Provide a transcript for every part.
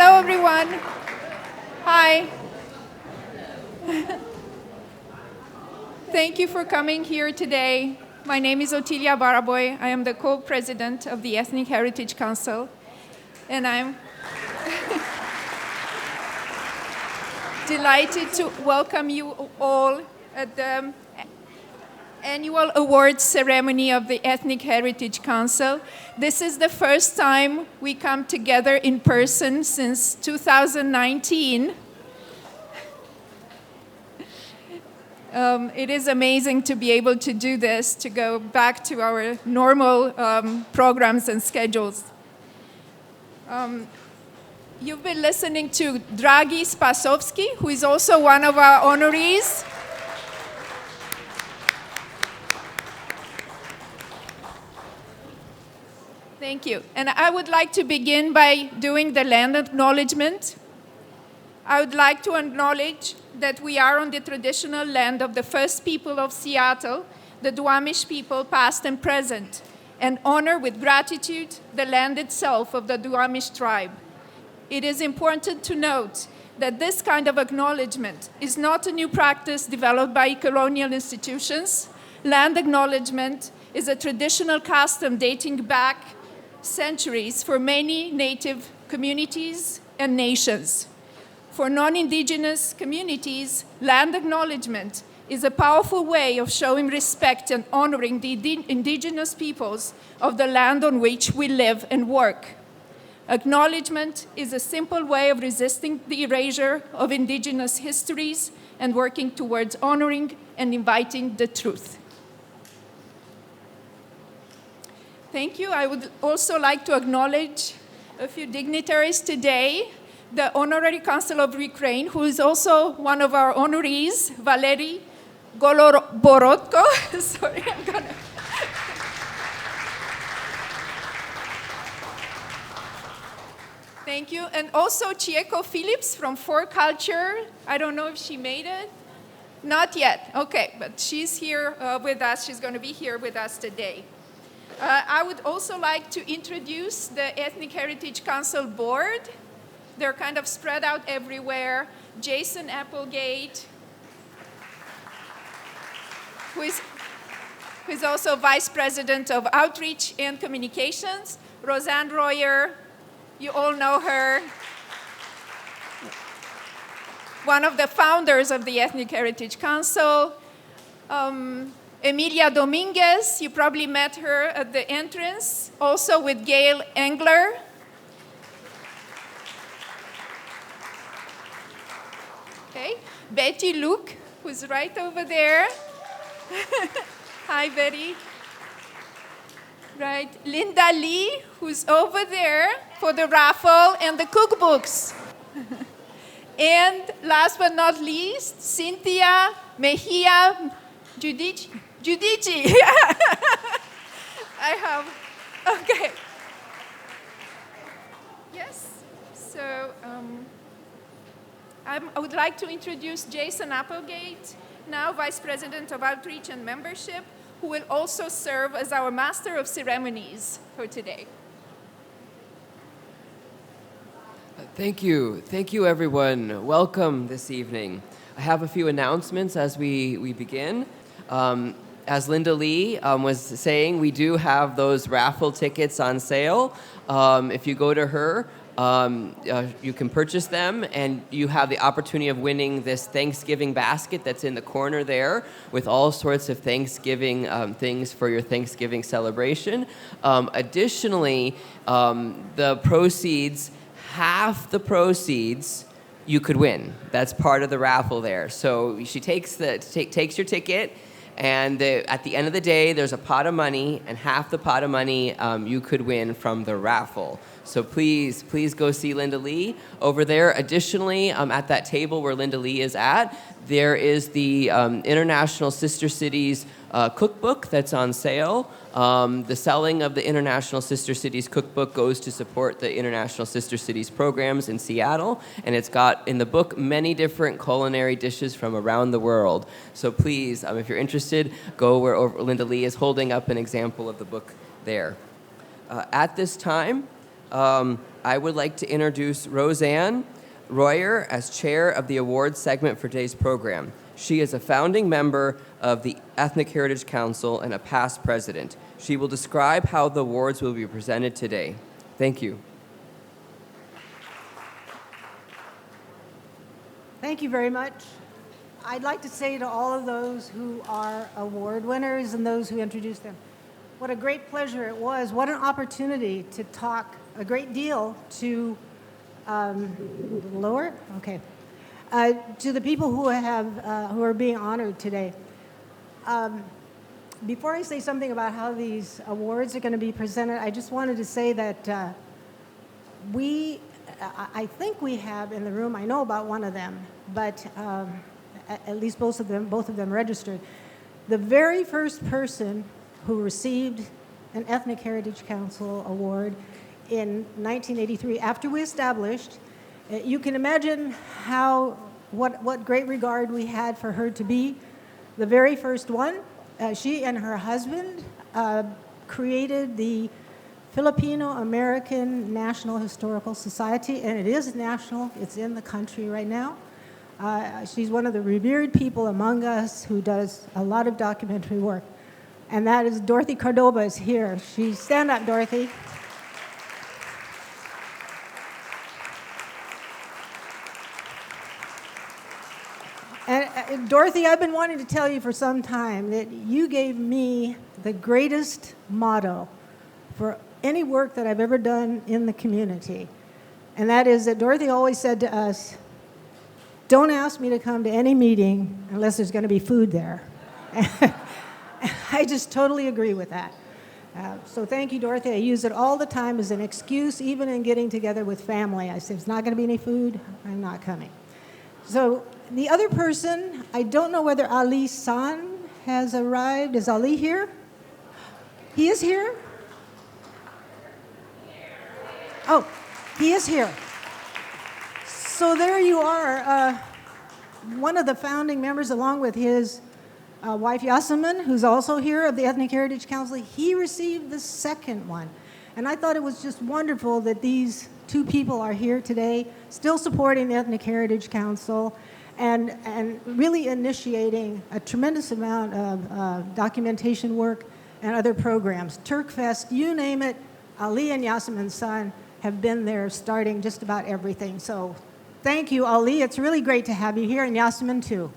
Hello, everyone. Hi. Thank you for coming here today. My name is Otilia Baraboy. I am the co-president of the Ethnic Heritage Council, and I'm delighted to welcome you all at the annual awards ceremony of the Ethnic Heritage Council. This is the first time we come together in person since 2019. It is amazing to be able to do this, to go back to our normal programs and schedules. You've been listening to Dragi Spasovski, who is also one of our honorees. Thank you. And I would like to begin by doing the land acknowledgement. I would like to acknowledge that we are on the traditional land of the first people of Seattle, the Duwamish people, past and present, and honor with gratitude the land itself of the Duwamish tribe. It is important to note that this kind of acknowledgement is not a new practice developed by colonial institutions. Land acknowledgement is a traditional custom dating back centuries for many Native communities and nations. For non-Indigenous communities, land acknowledgement is a powerful way of showing respect and honoring the Indigenous peoples of the land on which we live and work. Acknowledgement is a simple way of resisting the erasure of Indigenous histories and working towards honoring and inviting the truth. Thank you. I would also like to acknowledge a few dignitaries today. The Honorary Consul of Ukraine, who is also one of our honorees, Valery Goloborodko. Sorry, I'm gonna. Thank you. And also Chieko Phillips from For Culture. I don't know if she made it. Not yet. Okay, but she's here with us. She's going to be here with us today. I would also like to introduce the Ethnic Heritage Council Board. They're kind of spread out everywhere. Jason Applegate, who is also Vice President of Outreach and Communications. Roseanne Royer, you all know her. One of the founders of the Ethnic Heritage Council. Emilia Dominguez, you probably met her at the entrance, also with Gail Engler. Okay, Betty Luke, who's right over there. Hi, Betty. Right, Linda Lee, who's over there for the raffle and the cookbooks. And last but not least, Cynthia Mejia Judici. I have, okay. Yes, so I would like to introduce Jason Applegate, now Vice President of Outreach and Membership, who will also serve as our Master of Ceremonies for today. Thank you. Thank you, everyone. Welcome this evening. I have a few announcements as we begin. As Linda Lee was saying, we do have those raffle tickets on sale. If you go to her, you can purchase them, and you have the opportunity of winning this Thanksgiving basket that's in the corner there with all sorts of Thanksgiving things for your Thanksgiving celebration. Additionally, the proceeds, half the proceeds, you could win. That's part of the raffle there. So she takes your ticket, and at the end of the day, there's a pot of money, and half the pot of money you could win from the raffle. So please go see Linda Lee over there. Additionally, at that table where Linda Lee is at, there is the International Sister Cities cookbook that's on sale. The selling of the International Sister Cities cookbook goes to support the International Sister Cities programs in Seattle, and it's got in the book many different culinary dishes from around the world. So please, if you're interested, go where Linda Lee is holding up an example of the book there. At this time, I would like to introduce Roseanne Royer as chair of the awards segment for today's program. She is a founding member of the Ethnic Heritage Council and a past president. She will describe how the awards will be presented today. Thank you. Thank you very much. I'd like to say to all of those who are award winners and those who introduced them, what a great pleasure it was. What an opportunity to talk a great deal to lower? Okay. To the people who are being honored today. Before I say something about how these awards are going to be presented, I just wanted to say that I think we have in the room, I know about one of them, but at least both of them registered. The very first person who received an Ethnic Heritage Council award in 1983, after we established, you can imagine what great regard we had for her to be the very first one. She and her husband created the Filipino-American National Historical Society, and it is national. It's in the country right now. She's one of the revered people among us who does a lot of documentary work, and that is Dorothy Cordova is here. Stand up, Dorothy. And Dorothy, I've been wanting to tell you for some time that you gave me the greatest motto for any work that I've ever done in the community. And that is that Dorothy always said to us, don't ask me to come to any meeting unless there's going to be food there. I just totally agree with that. So thank you, Dorothy. I use it all the time as an excuse, even in getting together with family. I say, if there's not going to be any food, I'm not coming. So the other person, I don't know whether Ali San has arrived. Is Ali here? He is here? Oh, he is here. So there you are, one of the founding members, along with his wife Yasemin, who's also here of the Ethnic Heritage Council. He received the second one. And I thought it was just wonderful that these two people are here today, still supporting the Ethnic Heritage Council and really initiating a tremendous amount of documentation work and other programs. Turkfest, you name it, Ali and Yasemin's son have been there starting just about everything. So thank you, Ali. It's really great to have you here, and Yasemin too.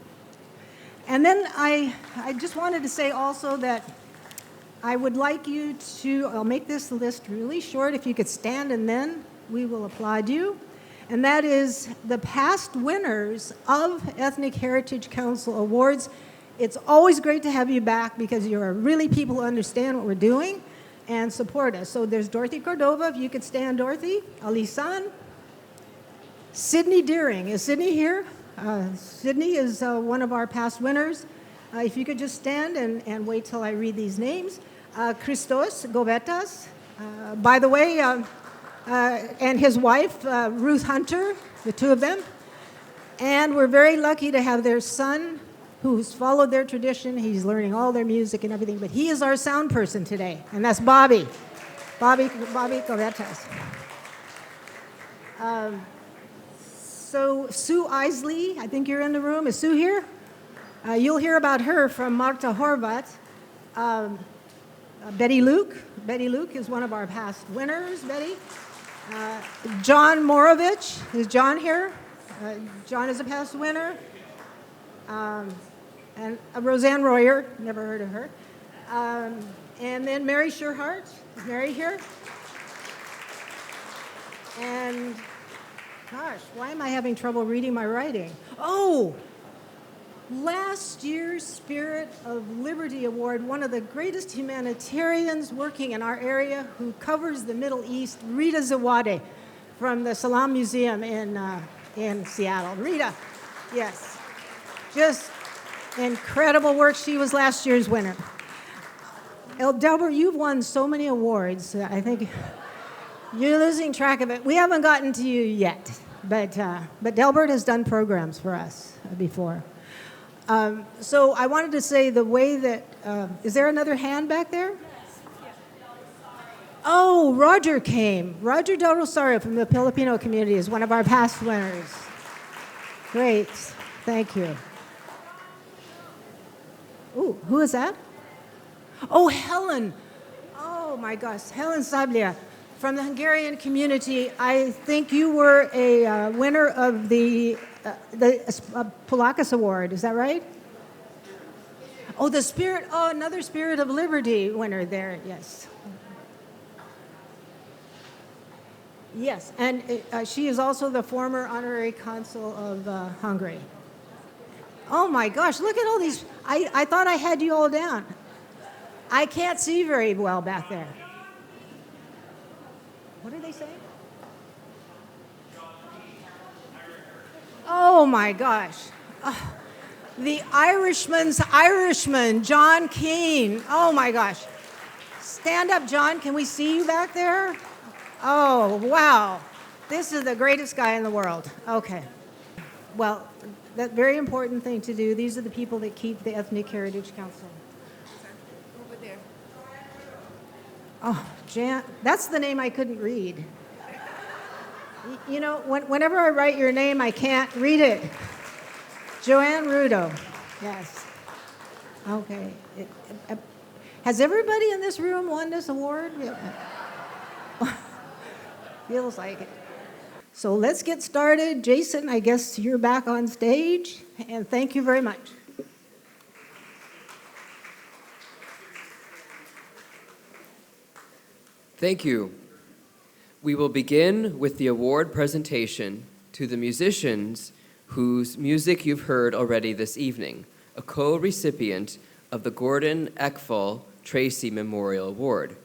And then I just wanted to say also that I would like you to, I'll make this list really short. If you could stand, and then we will applaud you. And that is the past winners of Ethnic Heritage Council Awards. It's always great to have you back because you're really people who understand what we're doing and support us. So there's Dorothy Cordova, if you could stand, Dorothy. Ali San. Sydney Deering. Is Sydney here? Sydney is one of our past winners. If you could just stand and wait till I read these names. Christos Govetas. By the way, and his wife, Ruth Hunter, the two of them. And we're very lucky to have their son, who's followed their tradition. He's learning all their music and everything, but he is our sound person today, and that's Bobby. Bobby Govetas. So Sue Isley, I think you're in the room. Is Sue here? You'll hear about her from Marta Horvat. Betty Luke. Betty Luke is one of our past winners, Betty. John Morovich. Is John here? John is a past winner. And Roseanne Royer, never heard of her. And then Mary Sherhart. Is Mary here? And, gosh, why am I having trouble reading my writing? Oh, last year's Spirit of Liberty Award, one of the greatest humanitarians working in our area who covers the Middle East, Rita Zawade from the Salam Museum in Seattle. Rita, yes, just incredible work. She was last year's winner. Delbert, you've won so many awards. I think you're losing track of it. We haven't gotten to you yet, but Delbert has done programs for us before. So I wanted to say the way that, is there another hand back there? Oh, Roger came. Roger Del Rosario from the Filipino community is one of our past winners. Great. Thank you. Ooh, who is that? Oh, Helen. Oh, my gosh. Helen Sablia from the Hungarian community. I think you were a winner of the Polakas Award. Is that right? Oh, another Spirit of Liberty winner there. Yes. Yes, and she is also the former honorary consul of Hungary. Oh my gosh, look at all these. I thought I had you all down. I can't see very well back there. What are they saying? Oh my gosh. The Irishman's Irishman, John Keane. Oh my gosh. Stand up, John. Can we see you back there? Oh, wow. This is the greatest guy in the world. Okay. Well, that very important thing to do. These are the people that keep the Ethnic Heritage Council. Over there. Oh, Jan, that's the name I couldn't read. You know, whenever I write your name, I can't read it. Joanne Rudo. Yes. Okay. Has everybody in this room won this award? Feels like it. So let's get started. Jason, I guess you're back on stage, and thank you very much. Thank you. We will begin with the award presentation to the musicians whose music you've heard already this evening, a co-recipient of the Gordon Eckful Tracy Memorial Award.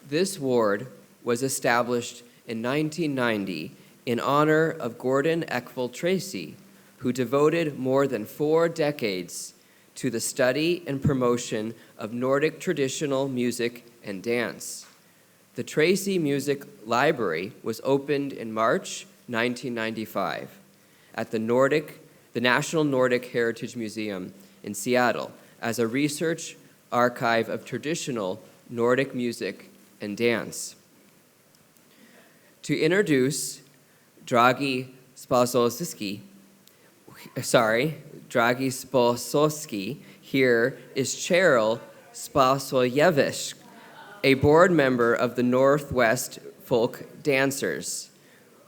This award was established in 1990 in honor of Gordon Eckful Tracy, who devoted more than 4 decades to the study and promotion of Nordic traditional music and dance. The Tracy Music Library was opened in March 1995 at the National Nordic Heritage Museum in Seattle as a research archive of traditional Nordic music and dance. To introduce Dragi Spasowski, here is Cheryl Spasoyevich, a board member of the Northwest Folk Dancers,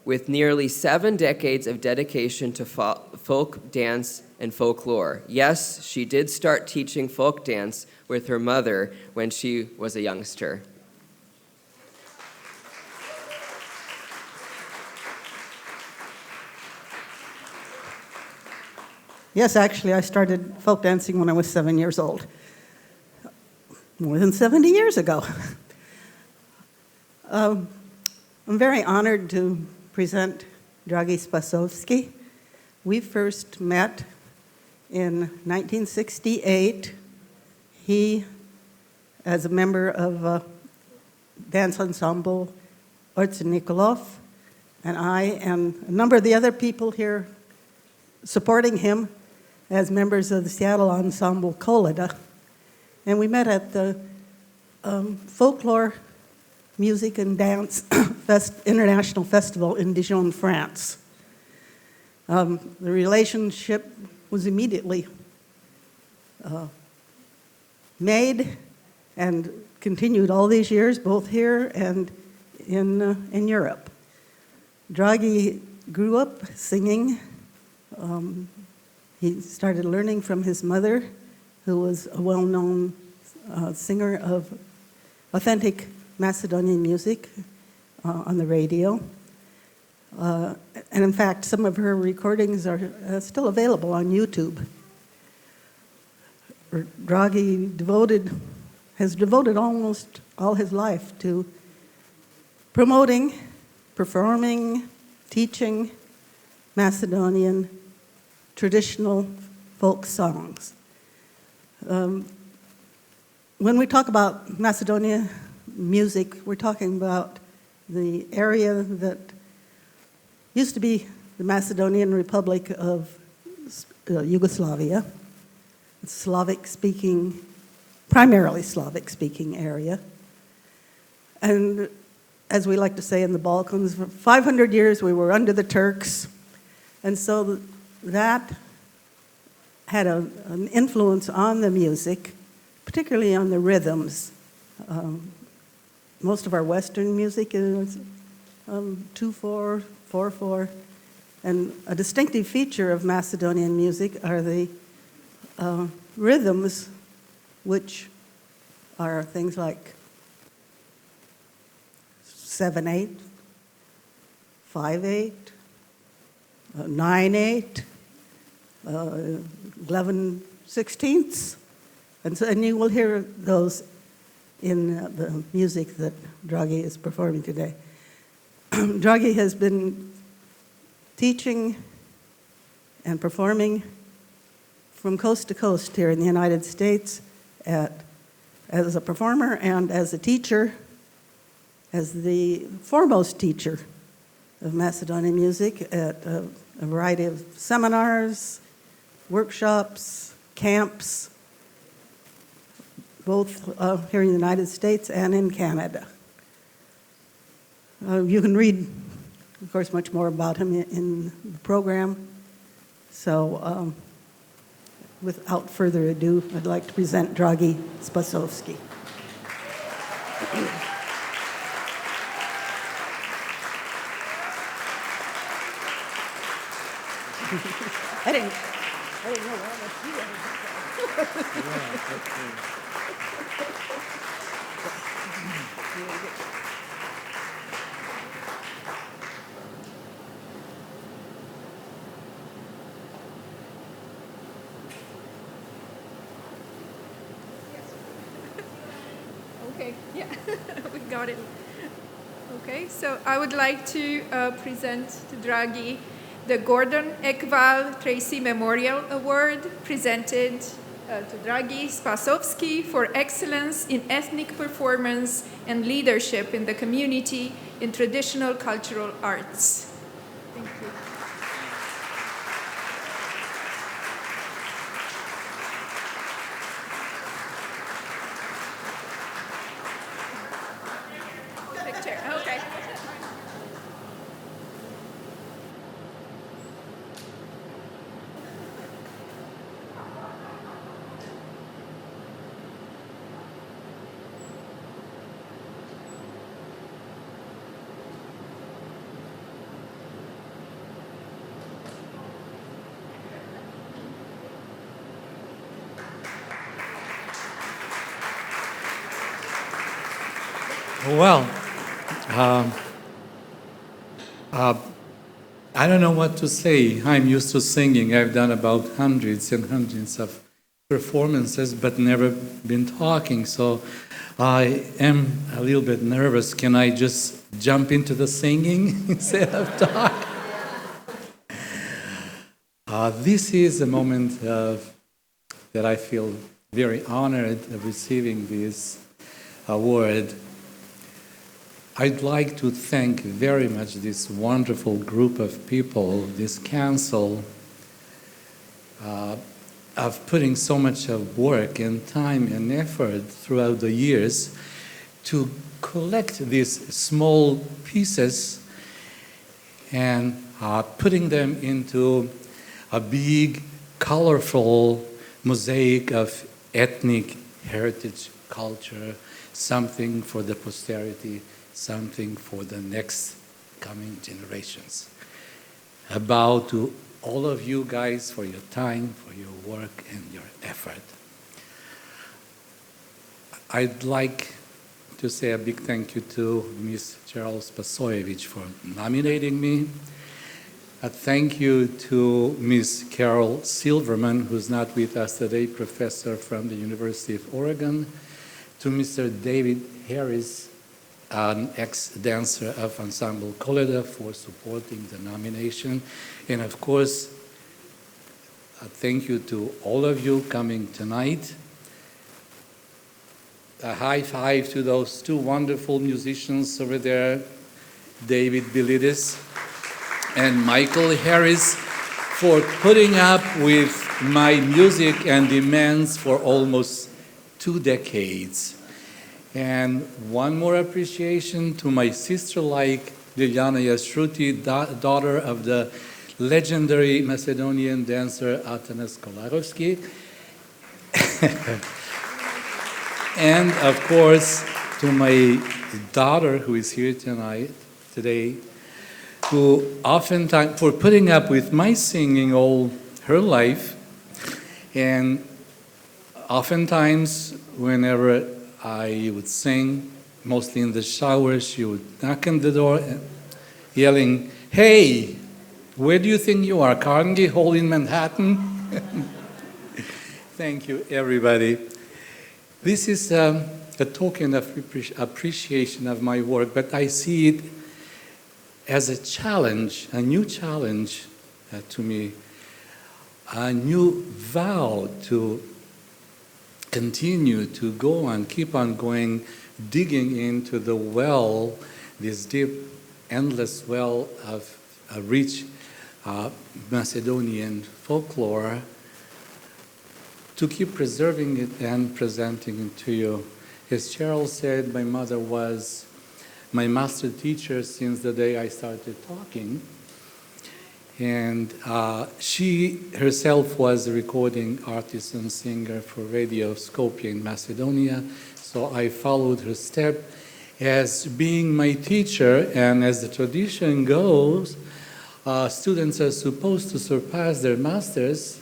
with nearly 7 decades of dedication to folk dance and folklore. Yes, she did start teaching folk dance with her mother when she was a youngster. Yes, actually, I started folk dancing when I was 7 years old. More than 70 years ago. I'm very honored to present Dragi Spasowski. We first met in 1968. He, as a member of dance ensemble Orts Nikolov, and I and a number of the other people here supporting him as members of the Seattle ensemble Kolida. And we met at the Folklore Music and Dance International Festival in Dijon, France. The relationship was immediately made and continued all these years, both here and in Europe. Dragi grew up singing. He started learning from his mother, who was a well-known singer of authentic Macedonian music on the radio. And in fact, some of her recordings are still available on YouTube. Dragi has devoted almost all his life to promoting, performing, teaching Macedonian traditional folk songs. When we talk about Macedonia music, we're talking about the area that used to be the Macedonian Republic of Yugoslavia, primarily Slavic-speaking area. And as we like to say in the Balkans, for 500 years we were under the Turks. And so that had an influence on the music, particularly on the rhythms. Most of our Western music is 2/4, 4/4. And a distinctive feature of Macedonian music are the rhythms, which are things like 7/8, 5/8, 9/8, 11/16. And you will hear those in the music that Draghi is performing today. Draghi has been teaching and performing from coast to coast here in the United States as a performer and as a teacher, as the foremost teacher of Macedonian music at a variety of seminars, workshops, camps, both here in the United States and in Canada. You can read, of course, much more about him in the program. So without further ado, I'd like to present Draghi Spasovski. I didn't know how much you Okay, yeah, we got it. Okay, so I would like to present to Draghi the Gordon Ekval Tracy Memorial Award presented to Draghi Spasovski for excellence in ethnic performance and leadership in the community in traditional cultural arts. Thank you. Picture, okay. Well, I don't know what to say. I'm used to singing. I've done about hundreds and hundreds of performances, but never been talking. So I am a little bit nervous. Can I just jump into the singing instead of talk? This is a moment that I feel very honored of receiving this award. I'd like to thank very much this wonderful group of people, this council, of putting so much of work and time and effort throughout the years to collect these small pieces and putting them into a big, colorful mosaic of ethnic heritage culture, something for the posterity, something for the next coming generations. A bow to all of you guys for your time, for your work, and your effort. I'd like to say a big thank you to Ms. Cheryl Spasojevic for nominating me. A thank you to Ms. Carol Silverman, who's not with us today, professor from the University of Oregon, to Mr. David Harris, an ex-dancer of Ensemble Koleda, for supporting the nomination. And of course, a thank you to all of you coming tonight. A high five to those two wonderful musicians over there, David Bilidis and Michael Harris, for putting up with my music and demands for almost 2 decades. And one more appreciation to my sister-like Liljana Yashruti, daughter of the legendary Macedonian dancer Atanas Kolarovsky. And of course, to my daughter who is here today, who oftentimes, for putting up with my singing all her life, and oftentimes whenever I would sing, mostly in the shower, she would knock on the door yelling, "Hey, where do you think you are, Carnegie Hall in Manhattan?" Thank you, everybody. This is a token of appreciation of my work, but I see it as a challenge, a new challenge to me, a new vow to continue to go on, keep on going, digging into the well, this deep, endless well of a rich Macedonian folklore, to keep preserving it and presenting it to you. As Cheryl said, my mother was my master teacher since the day I started talking. And she herself was a recording artist and singer for Radio Skopje in Macedonia. So I followed her step as being my teacher. And as the tradition goes, students are supposed to surpass their masters.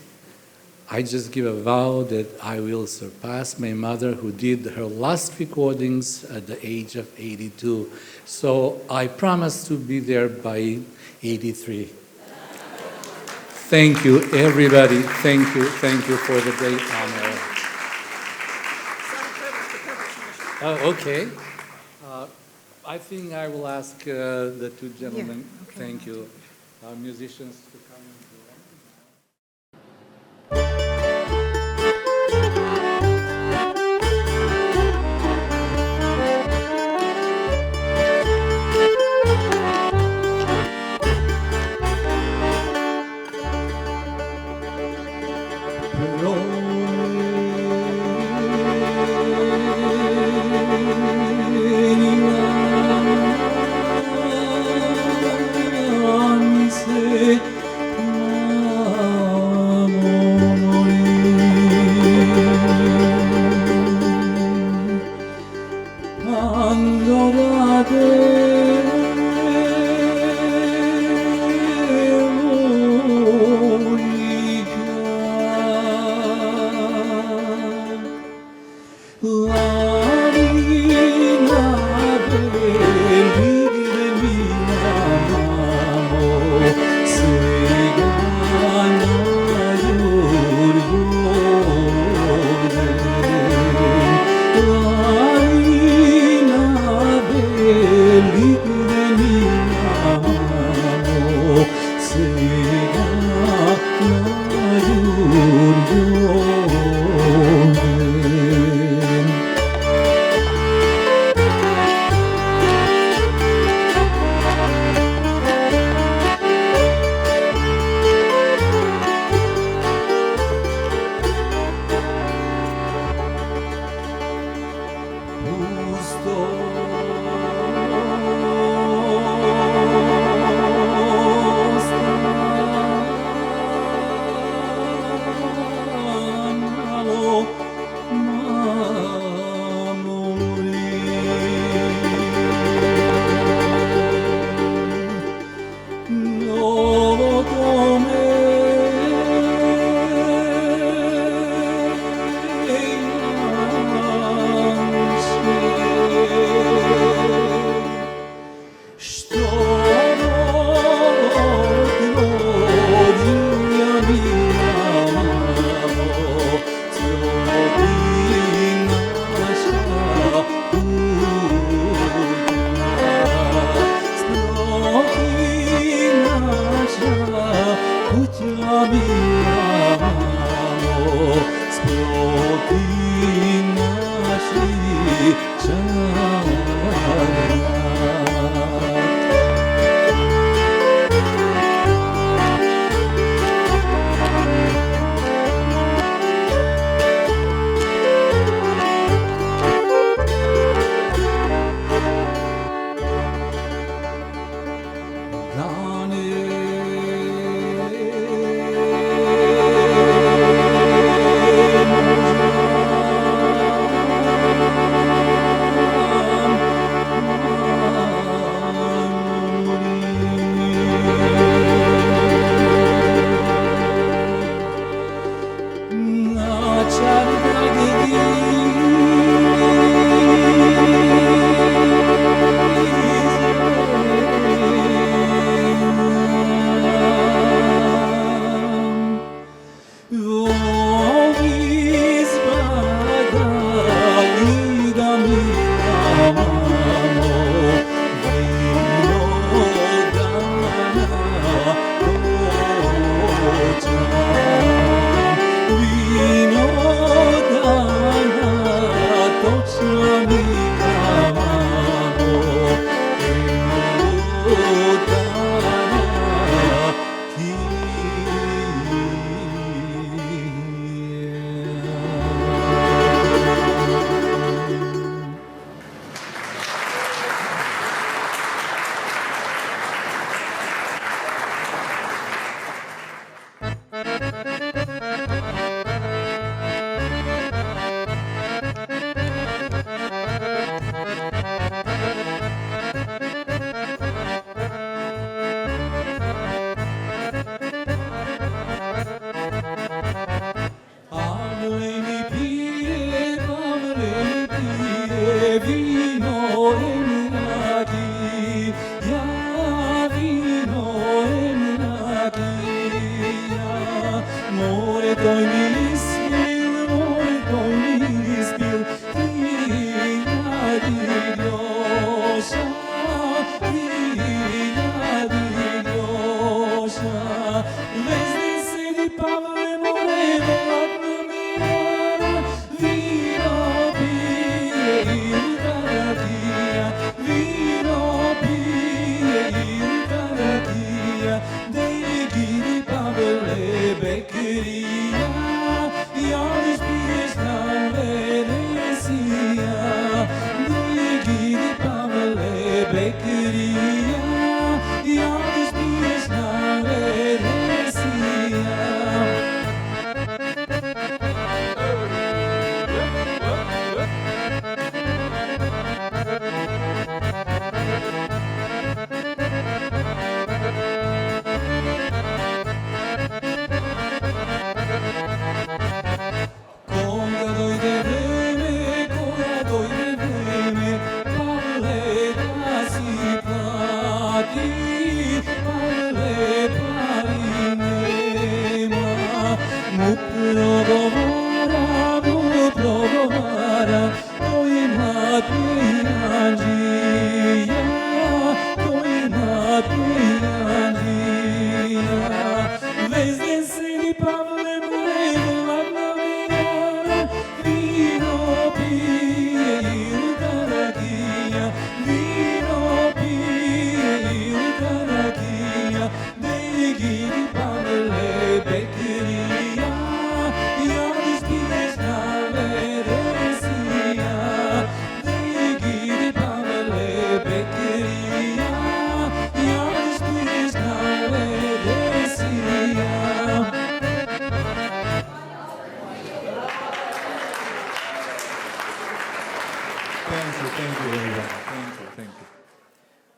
I just give a vow that I will surpass my mother, who did her last recordings at the age of 82. So I promise to be there by 83. Thank you, everybody. Thank you for the great honor. Oh, okay. I think I will ask the two gentlemen. Yeah, okay. Thank you, musicians, to come and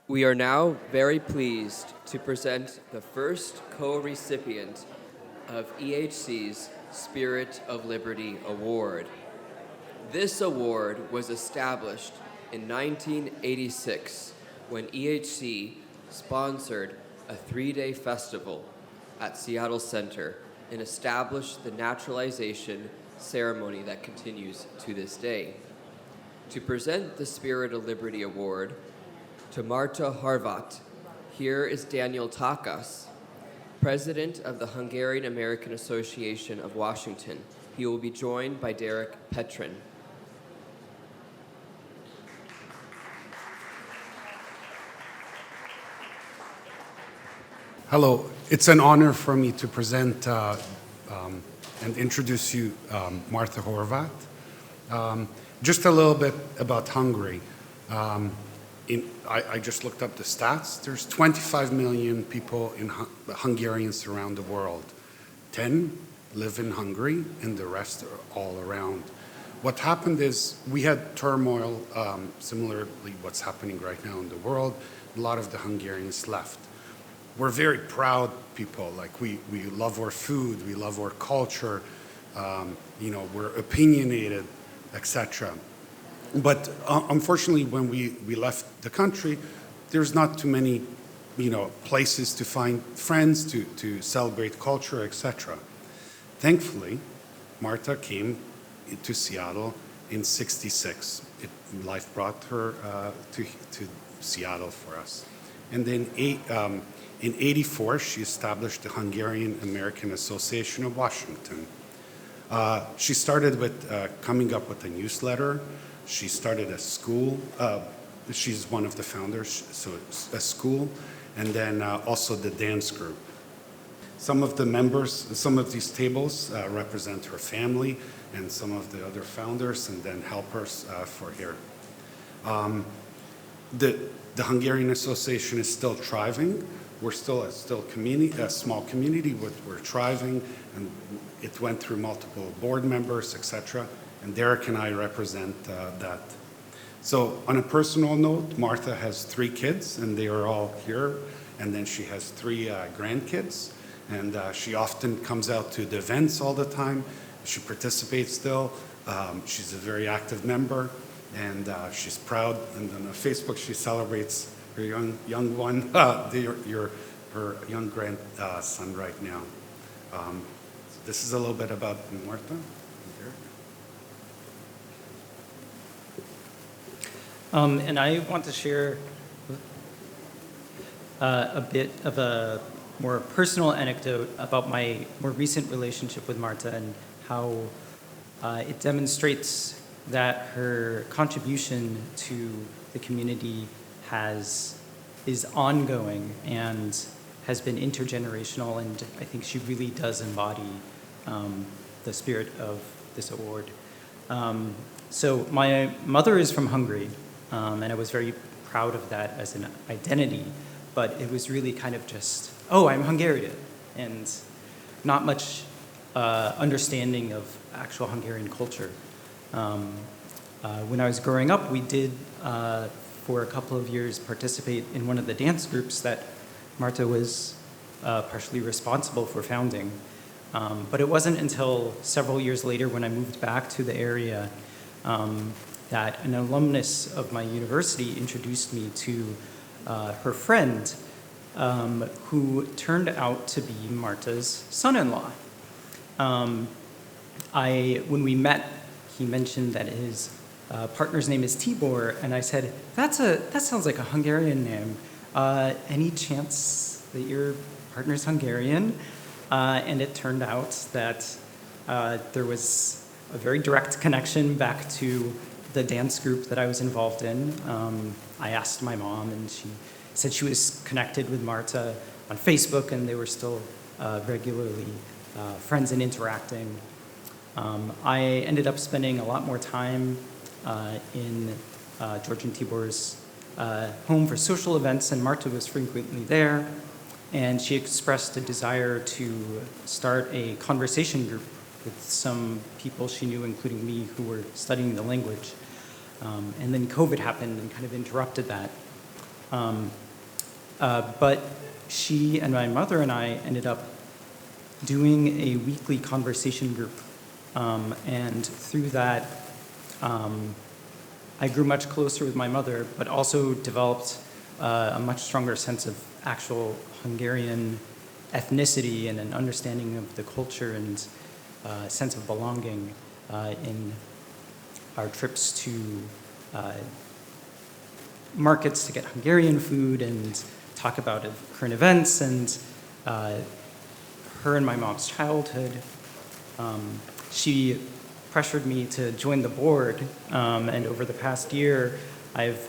We are now very pleased to present the first co-recipient of EHC's Spirit of Liberty Award. This award was established in 1986 when EHC sponsored a 3-day festival at Seattle Center and established the naturalization ceremony that continues to this day. To present the Spirit of Liberty Award to Marta Horvat, here is Daniel Takas, President of the Hungarian American Association of Washington. He will be joined by Derek Petrin. Hello, it's an honor for me to present and introduce you Marta Horvat. Just a little bit about Hungary. I just looked up the stats. There's 25 million people Hungarians around the world. 10 live in Hungary, and the rest are all around. What happened is we had turmoil, similarly what's happening right now in the world. A lot of the Hungarians left. We're very proud people. Like we love our food, we love our culture. We're opinionated, etc. But unfortunately, when we left the country, there's not too many, places to find friends, to celebrate culture, etc. Thankfully, Marta came to Seattle in '66. Life brought her to Seattle for us. And then in '84, she established the Hungarian American Association of Washington. She started with coming up with a newsletter. She started a school. She's one of the founders, so it's a school, and then also the dance group. Some of the members, some of these tables represent her family and some of the other founders and then helpers for here. The Hungarian Association is still thriving. We're still a small community, but we're thriving, and it went through multiple board members, etc. And Derek and I represent that. So on a personal note, Marta has 3 kids, and they are all here. And then she has 3 grandkids. And she often comes out to the events all the time. She participates still. She's a very active member, and she's proud. And on Facebook, she celebrates her young one, her young grandson right now. this is a little bit about Marta. And I want to share a bit of a more personal anecdote about my more recent relationship with Marta and how it demonstrates that her contribution to the community is ongoing and has been intergenerational, and I think she really does embody the spirit of this award. So my mother is from Hungary, and I was very proud of that as an identity, but it was really kind of just, oh, I'm Hungarian, and not much understanding of actual Hungarian culture. When I was growing up, we did, for a couple of years, participate in one of the dance groups that Marta was partially responsible for founding. But it wasn't until several years later when I moved back to the area that an alumnus of my university introduced me to her friend, who turned out to be Marta's son-in-law. When we met, he mentioned that his partner's name is Tibor, and I said, that sounds like a Hungarian name. Any chance that your partner's Hungarian? And it turned out that there was a very direct connection back to the dance group that I was involved in. I asked my mom, and she said she was connected with Marta on Facebook, and they were still regularly friends and interacting. I ended up spending a lot more time in George and Tibor's home for social events, and Marta was frequently there. And she expressed a desire to start a conversation group with some people she knew, including me, who were studying the language. And then COVID happened and kind of interrupted that. But she and my mother and I ended up doing a weekly conversation group. And through that, I grew much closer with my mother, but also developed a much stronger sense of actual Hungarian ethnicity and an understanding of the culture and sense of belonging in our trips to markets to get Hungarian food and talk about current events and her and my mom's childhood. She pressured me to join the board, and over the past year, I've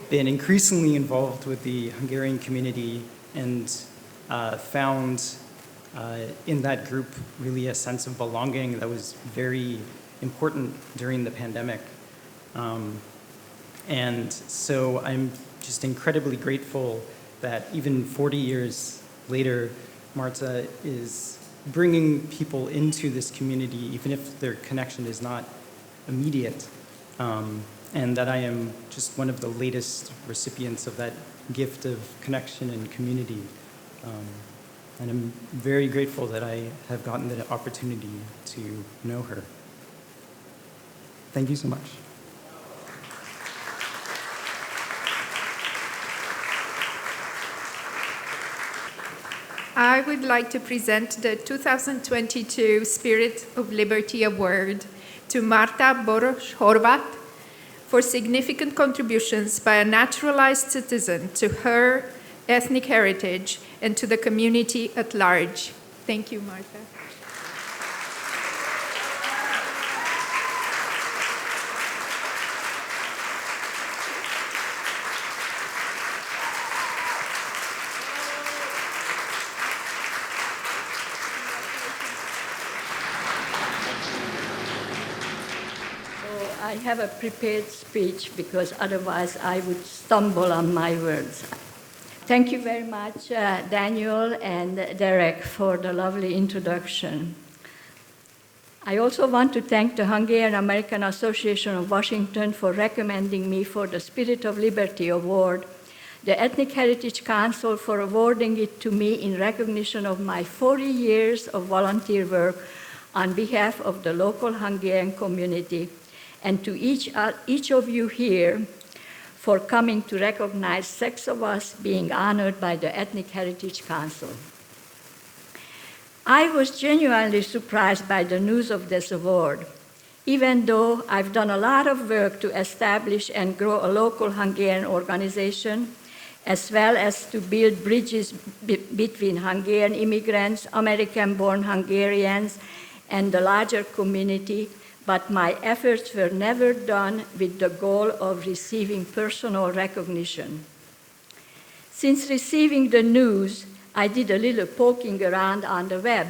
been increasingly involved with the Hungarian community and found in that group really a sense of belonging that was very important during the pandemic. And so I'm just incredibly grateful that even 40 years later, Marta is bringing people into this community, even if their connection is not immediate. And that I am just one of the latest recipients of that gift of connection and community. And I'm very grateful that I have gotten the opportunity to know her. Thank you so much. I would like to present the 2022 Spirit of Liberty Award to Marta Boros-Horvat for significant contributions by a naturalized citizen to her ethnic heritage and to the community at large. Thank you, Marta. I have a prepared speech because otherwise I would stumble on my words. Thank you very much, Daniel and Derek, for the lovely introduction. I also want to thank the Hungarian American Association of Washington for recommending me for the Spirit of Liberty Award, the Ethnic Heritage Council for awarding it to me in recognition of my 40 years of volunteer work on behalf of the local Hungarian community, and to each of you here for coming to recognize 6 of us being honored by the Ethnic Heritage Council. I was genuinely surprised by the news of this award, even though I've done a lot of work to establish and grow a local Hungarian organization, as well as to build bridges between Hungarian immigrants, American-born Hungarians, and the larger community, but my efforts were never done with the goal of receiving personal recognition. Since receiving the news, I did a little poking around on the web.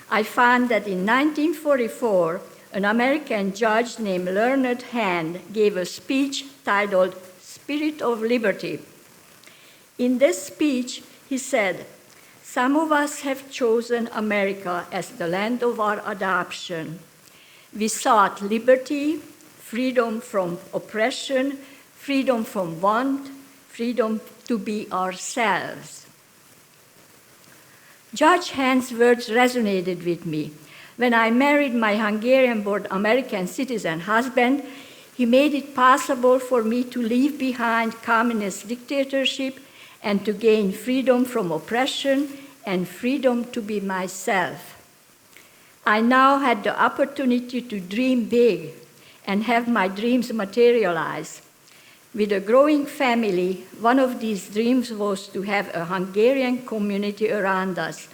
I found that in 1944, an American judge named Learned Hand gave a speech titled Spirit of Liberty. In this speech, he said, "Some of us have chosen America as the land of our adoption. We sought liberty, freedom from oppression, freedom from want, freedom to be ourselves." Judge Hand's words resonated with me. When I married my Hungarian-born American citizen husband, he made it possible for me to leave behind communist dictatorship and to gain freedom from oppression and freedom to be myself. I now had the opportunity to dream big and have my dreams materialize. With a growing family, one of these dreams was to have a Hungarian community around us,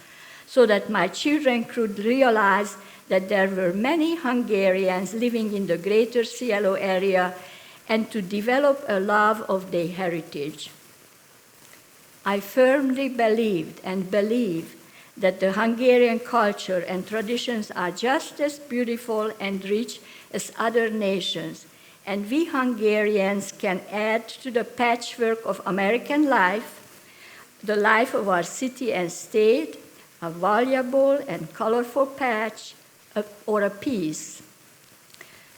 so that my children could realize that there were many Hungarians living in the greater Cielo area and to develop a love of their heritage. I firmly believed and believe that the Hungarian culture and traditions are just as beautiful and rich as other nations, and we Hungarians can add to the patchwork of American life, the life of our city and state, a valuable and colorful patch or a piece.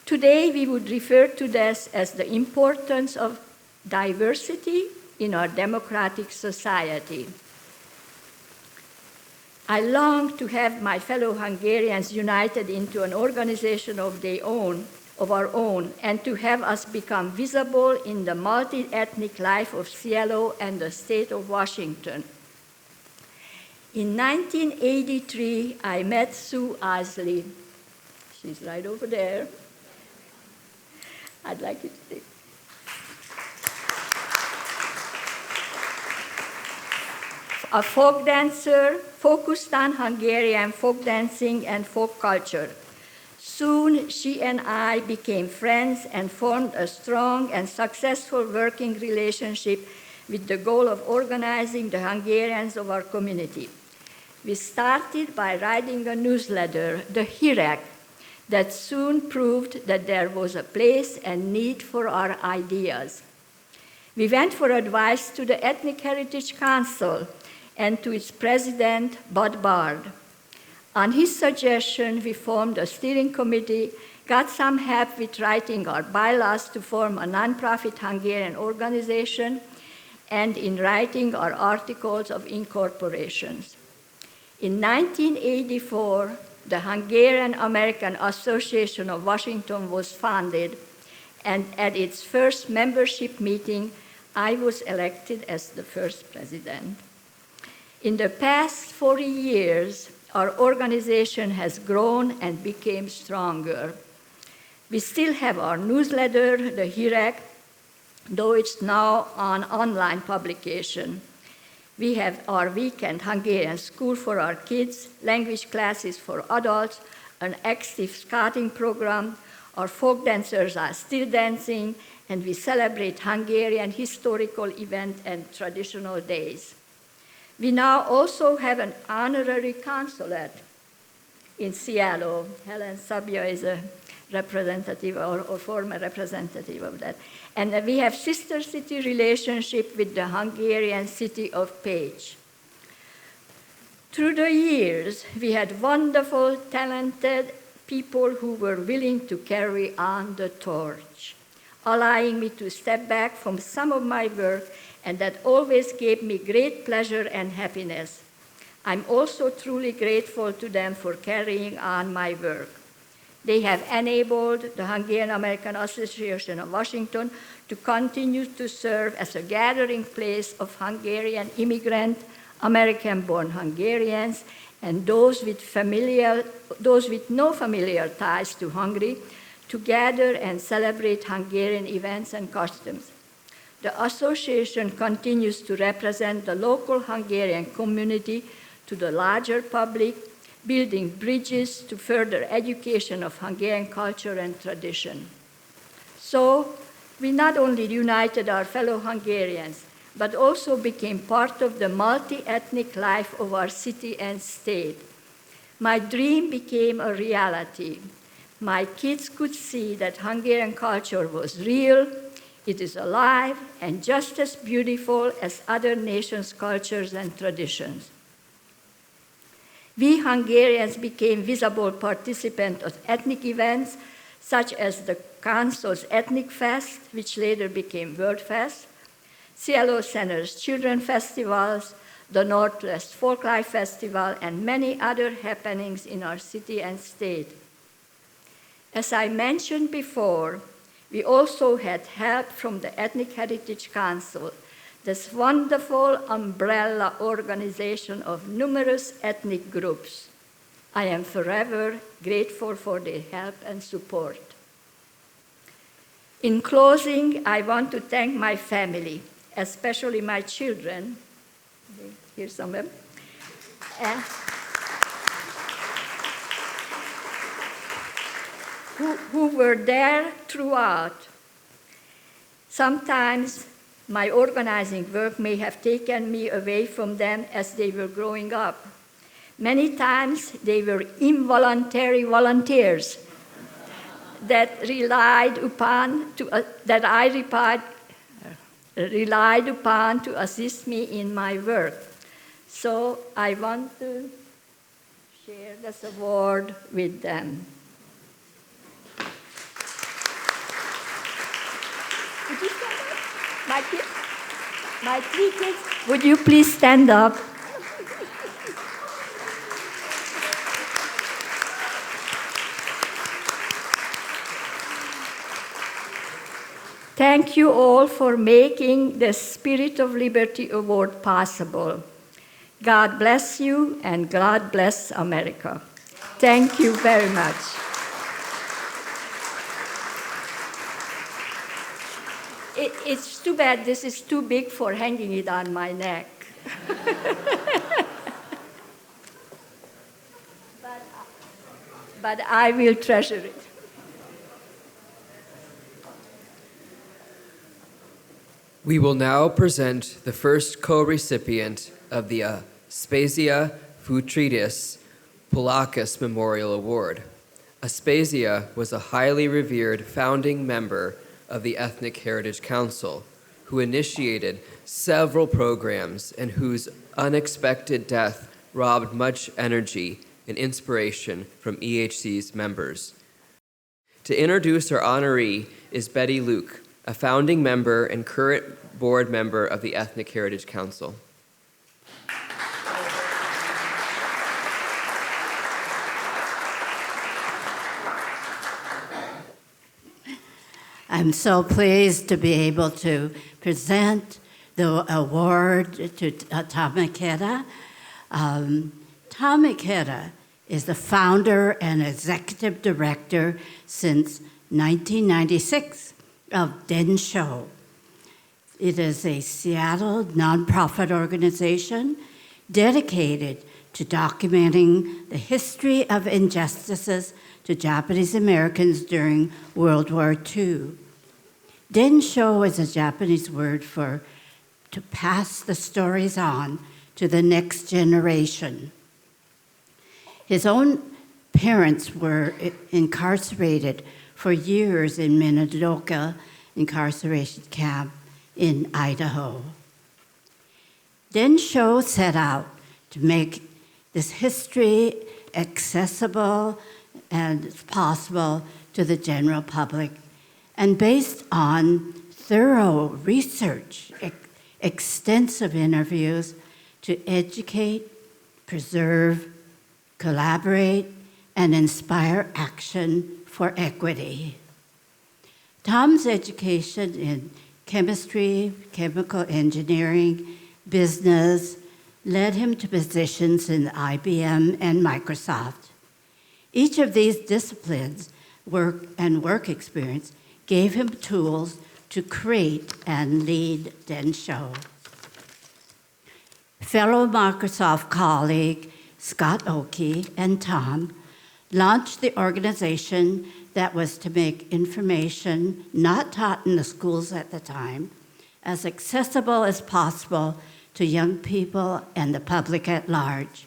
Today, we would refer to this as the importance of diversity in our democratic society. I long to have my fellow Hungarians united into an organization of our own, and to have us become visible in the multi-ethnic life of Cielo and the state of Washington. In 1983, I met Sue Isley. She's right over there. I'd like you to take. A folk dancer focused on Hungarian folk dancing and folk culture. Soon, she and I became friends and formed a strong and successful working relationship with the goal of organizing the Hungarians of our community. We started by writing a newsletter, the Hirek, that soon proved that there was a place and need for our ideas. We went for advice to the Ethnic Heritage Council and to its president, Bud Bard. On his suggestion, we formed a steering committee, got some help with writing our bylaws to form a nonprofit Hungarian organization, and in writing our articles of incorporations. In 1984, the Hungarian American Association of Washington was founded, and at its first membership meeting, I was elected as the first president. In the past 40 years, our organization has grown and became stronger. We still have our newsletter, the Hirek, though it's now an online publication. We have our weekend Hungarian school for our kids, language classes for adults, an active scouting program. Our folk dancers are still dancing, and we celebrate Hungarian historical events and traditional days. We now also have an honorary consulate in Cielo. Helen Sabia is a representative or former representative of that. And we have sister city relationship with the Hungarian city of Pécs. Through the years, we had wonderful, talented people who were willing to carry on the torch, allowing me to step back from some of my work, and that always gave me great pleasure and happiness. I'm also truly grateful to them for carrying on my work. They have enabled the Hungarian American Association of Washington to continue to serve as a gathering place of Hungarian immigrant, American-born Hungarians, and those with no familiar ties to Hungary to gather and celebrate Hungarian events and customs. The association continues to represent the local Hungarian community to the larger public, building bridges to further education of Hungarian culture and tradition. So, we not only united our fellow Hungarians, but also became part of the multi-ethnic life of our city and state. My dream became a reality. My kids could see that Hungarian culture was real, it is alive, and just as beautiful as other nations' cultures and traditions. We Hungarians became visible participants of ethnic events, such as the Council's Ethnic Fest, which later became World Fest, Cielo Center's Children Festivals, the Northwest Folklife Festival, and many other happenings in our city and state. As I mentioned before, we also had help from the Ethnic Heritage Council, this wonderful umbrella organization of numerous ethnic groups. I am forever grateful for their help and support. In closing, I want to thank my family, especially my children. Here's some of them. Who were there throughout. Sometimes my organizing work may have taken me away from them as they were growing up. Many times they were involuntary volunteers that I relied upon to assist me in my work. So I want to share this award with them. Would you stand up? My three kids, would you please stand up? Thank you all for making the Spirit of Liberty Award possible. God bless you, and God bless America. Thank you very much. It's too bad this is too big for hanging it on my neck. But I will treasure it. We will now present the first co-recipient of the Aspasia Futridis Polakis Memorial Award. Aspasia was a highly revered founding member of the Ethnic Heritage Council, who initiated several programs and whose unexpected death robbed much energy and inspiration from EHC's members. To introduce our honoree is Betty Luke, a founding member and current board member of the Ethnic Heritage Council. I'm so pleased to be able to present the award to Tom Ikeda. Tom Ikeda is the founder and executive director since 1996 of Densho. It is a Seattle nonprofit organization dedicated to documenting the history of injustices to Japanese Americans during World War II. Densho is a Japanese word for to pass the stories on to the next generation. His own parents were incarcerated for years in Minidoka incarceration camp in Idaho. Densho set out to make this history accessible and possible to the general public, and based on thorough research, extensive interviews to educate, preserve, collaborate, and inspire action for equity. Tom's education in chemistry, chemical engineering, business, led him to positions in IBM and Microsoft. Each of these disciplines, work experience, gave him tools to create and lead Densho. Fellow Microsoft colleague Scott Oakey and Tom launched the organization that was to make information not taught in the schools at the time as accessible as possible to young people and the public at large.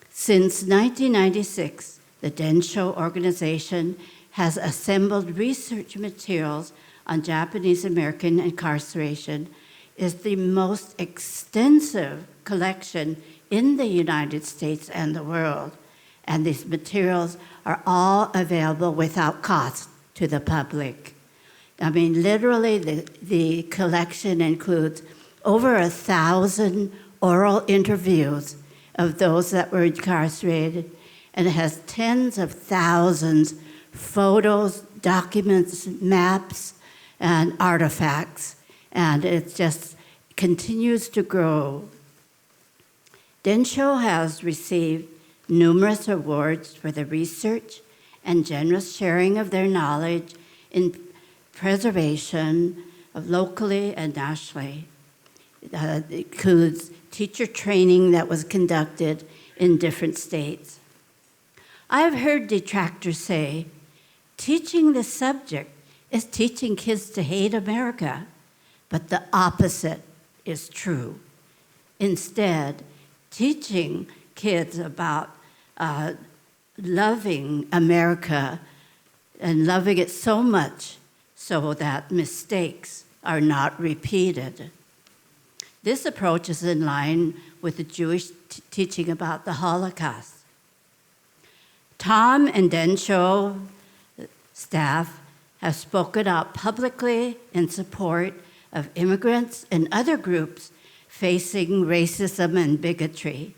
Since 1996, the Densho organization has assembled research materials on Japanese American incarceration. Is the most extensive collection in the United States and the world. And these materials are all available without cost to the public. I mean, literally, the collection includes over 1,000 oral interviews of those that were incarcerated, and it has tens of thousands photos, documents, maps, and artifacts, and it just continues to grow. Densho has received numerous awards for the research and generous sharing of their knowledge in preservation of locally and nationally. It includes teacher training that was conducted in different states. I have heard detractors say, teaching this subject is teaching kids to hate America, but the opposite is true. Instead, teaching kids about loving America and loving it so much so that mistakes are not repeated. This approach is in line with the Jewish teaching about the Holocaust. Tom and Densho staff have spoken out publicly in support of immigrants and other groups facing racism and bigotry,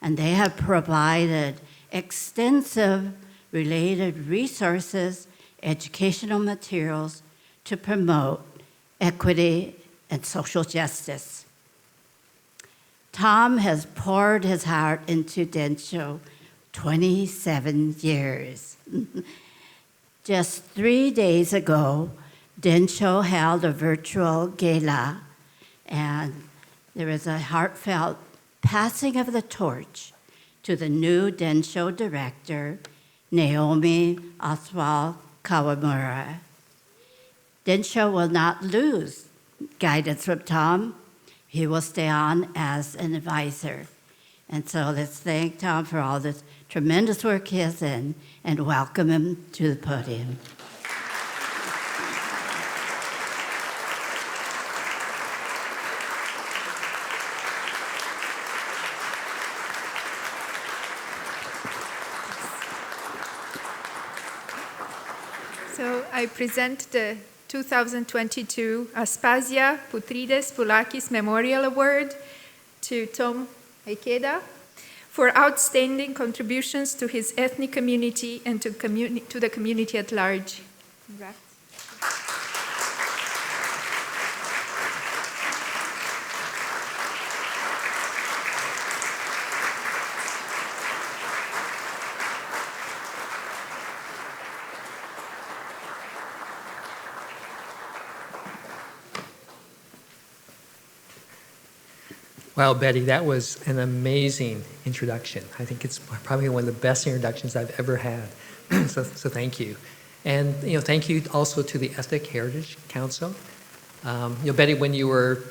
and they have provided extensive related resources, educational materials to promote equity and social justice. Tom has poured his heart into Densho 27 years. Just 3 days ago, Densho held a virtual gala, and there was a heartfelt passing of the torch to the new Densho director, Naomi Oswald Kawamura. Densho will not lose guidance from Tom. He will stay on as an advisor. And so let's thank Tom for all this tremendous work he has done and welcome him to the podium. So I present the 2022 Aspasia Putrides Poulakis Memorial Award to Tom Ikeda for outstanding contributions to his ethnic community and to the community at large. Congrats. Wow, Betty, that was an amazing introduction. I think it's probably one of the best introductions I've ever had. so thank you. And thank you also to the Ethnic Heritage Council. Betty, when you were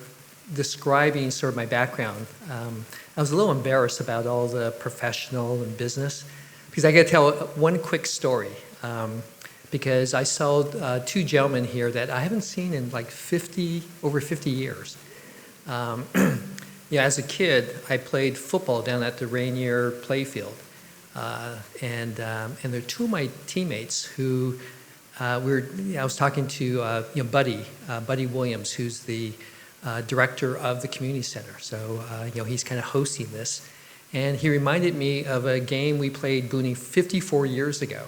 describing sort of my background, I was a little embarrassed about all the professional and business, because I got to tell one quick story. Because I saw two gentlemen here that I haven't seen in like over 50 years. As a kid, I played football down at the Rainier playfield, and there are two of my teammates who I was talking to Buddy Williams, who's the director of the community center. So he's kind of hosting this, and he reminded me of a game we played, Booney, 54 years ago.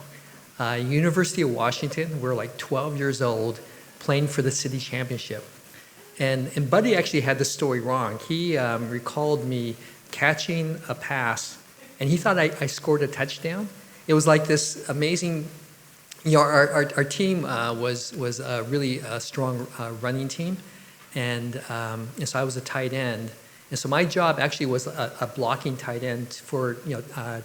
University of Washington, we're like 12 years old, playing for the city championship. And Buddy actually had the story wrong. He recalled me catching a pass, and he thought I scored a touchdown. It was like this amazing, our team was a really strong running team, and so I was a tight end. And so my job actually was a blocking tight end for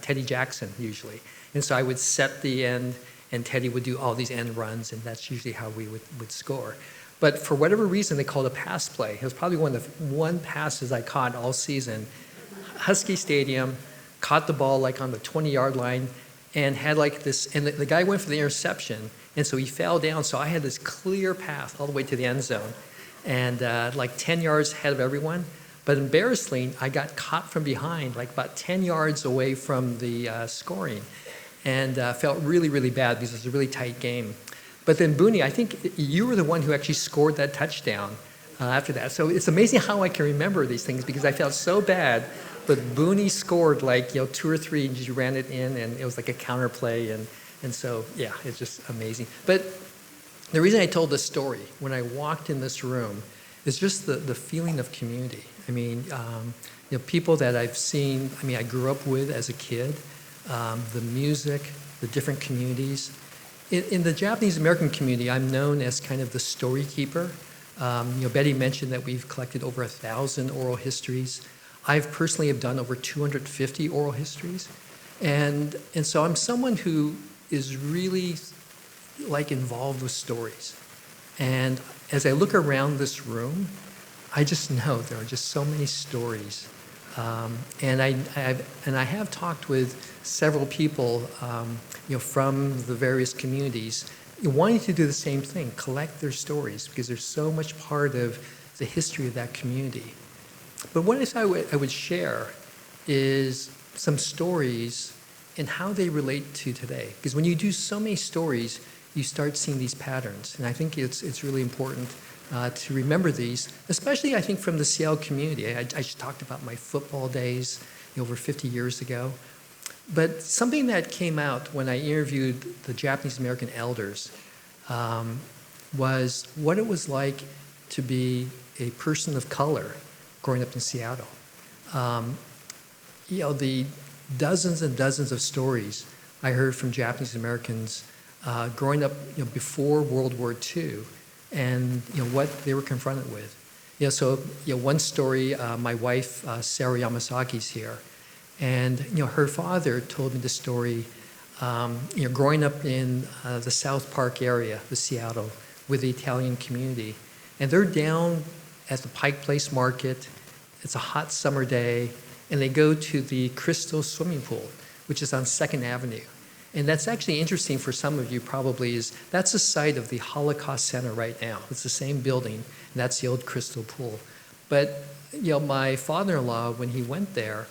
Teddy Jackson usually. And so I would set the end, and Teddy would do all these end runs, and that's usually how we would score. But for whatever reason, they called a pass play. It was probably one passes I caught all season. Husky Stadium, caught the ball like on the 20-yard line, and had like this, and the guy went for the interception, and so he fell down, so I had this clear path all the way to the end zone, and like 10 yards ahead of everyone. But embarrassingly, I got caught from behind, like about 10 yards away from the scoring, and felt really, really bad because it was a really tight game. But then Booney, I think you were the one who actually scored that touchdown after that. So it's amazing how I can remember these things because I felt so bad. But Booney scored like 2 or 3, and you ran it in, and it was like a counter play, and so yeah, it's just amazing. But the reason I told this story when I walked in this room is just the feeling of community. I mean, people that I've seen. I mean, I grew up with as a kid. The music, the different communities. In the Japanese American community, I'm known as kind of the story keeper. Betty mentioned that we've collected over 1,000 oral histories. I've personally have done over 250 oral histories. And so I'm someone who is really like involved with stories. And as I look around this room, I just know there are just so many stories. And I have talked with several people from the various communities wanting to do the same thing, collect their stories, because they're so much part of the history of that community. But what I would share is some stories and how they relate to today. Because when you do so many stories, you start seeing these patterns. And I think it's really important to remember these, especially I think from the Seattle community. I just talked about my football days over 50 years ago. But something that came out when I interviewed the Japanese American elders was what it was like to be a person of color growing up in Seattle. The dozens and dozens of stories I heard from Japanese Americans growing up before World War II and what they were confronted with. One story, my wife, Sarah Yamasaki's here, and her father told me the story, growing up in the South Park area of Seattle with the Italian community, and they're down at the Pike Place Market. It's a hot summer day, and they go to the Crystal Swimming Pool, which is on 2nd Avenue. And that's actually interesting for some of you probably is that's the site of the Holocaust Center right now. It's the same building, and that's the old Crystal Pool. But my father-in-law, when he went there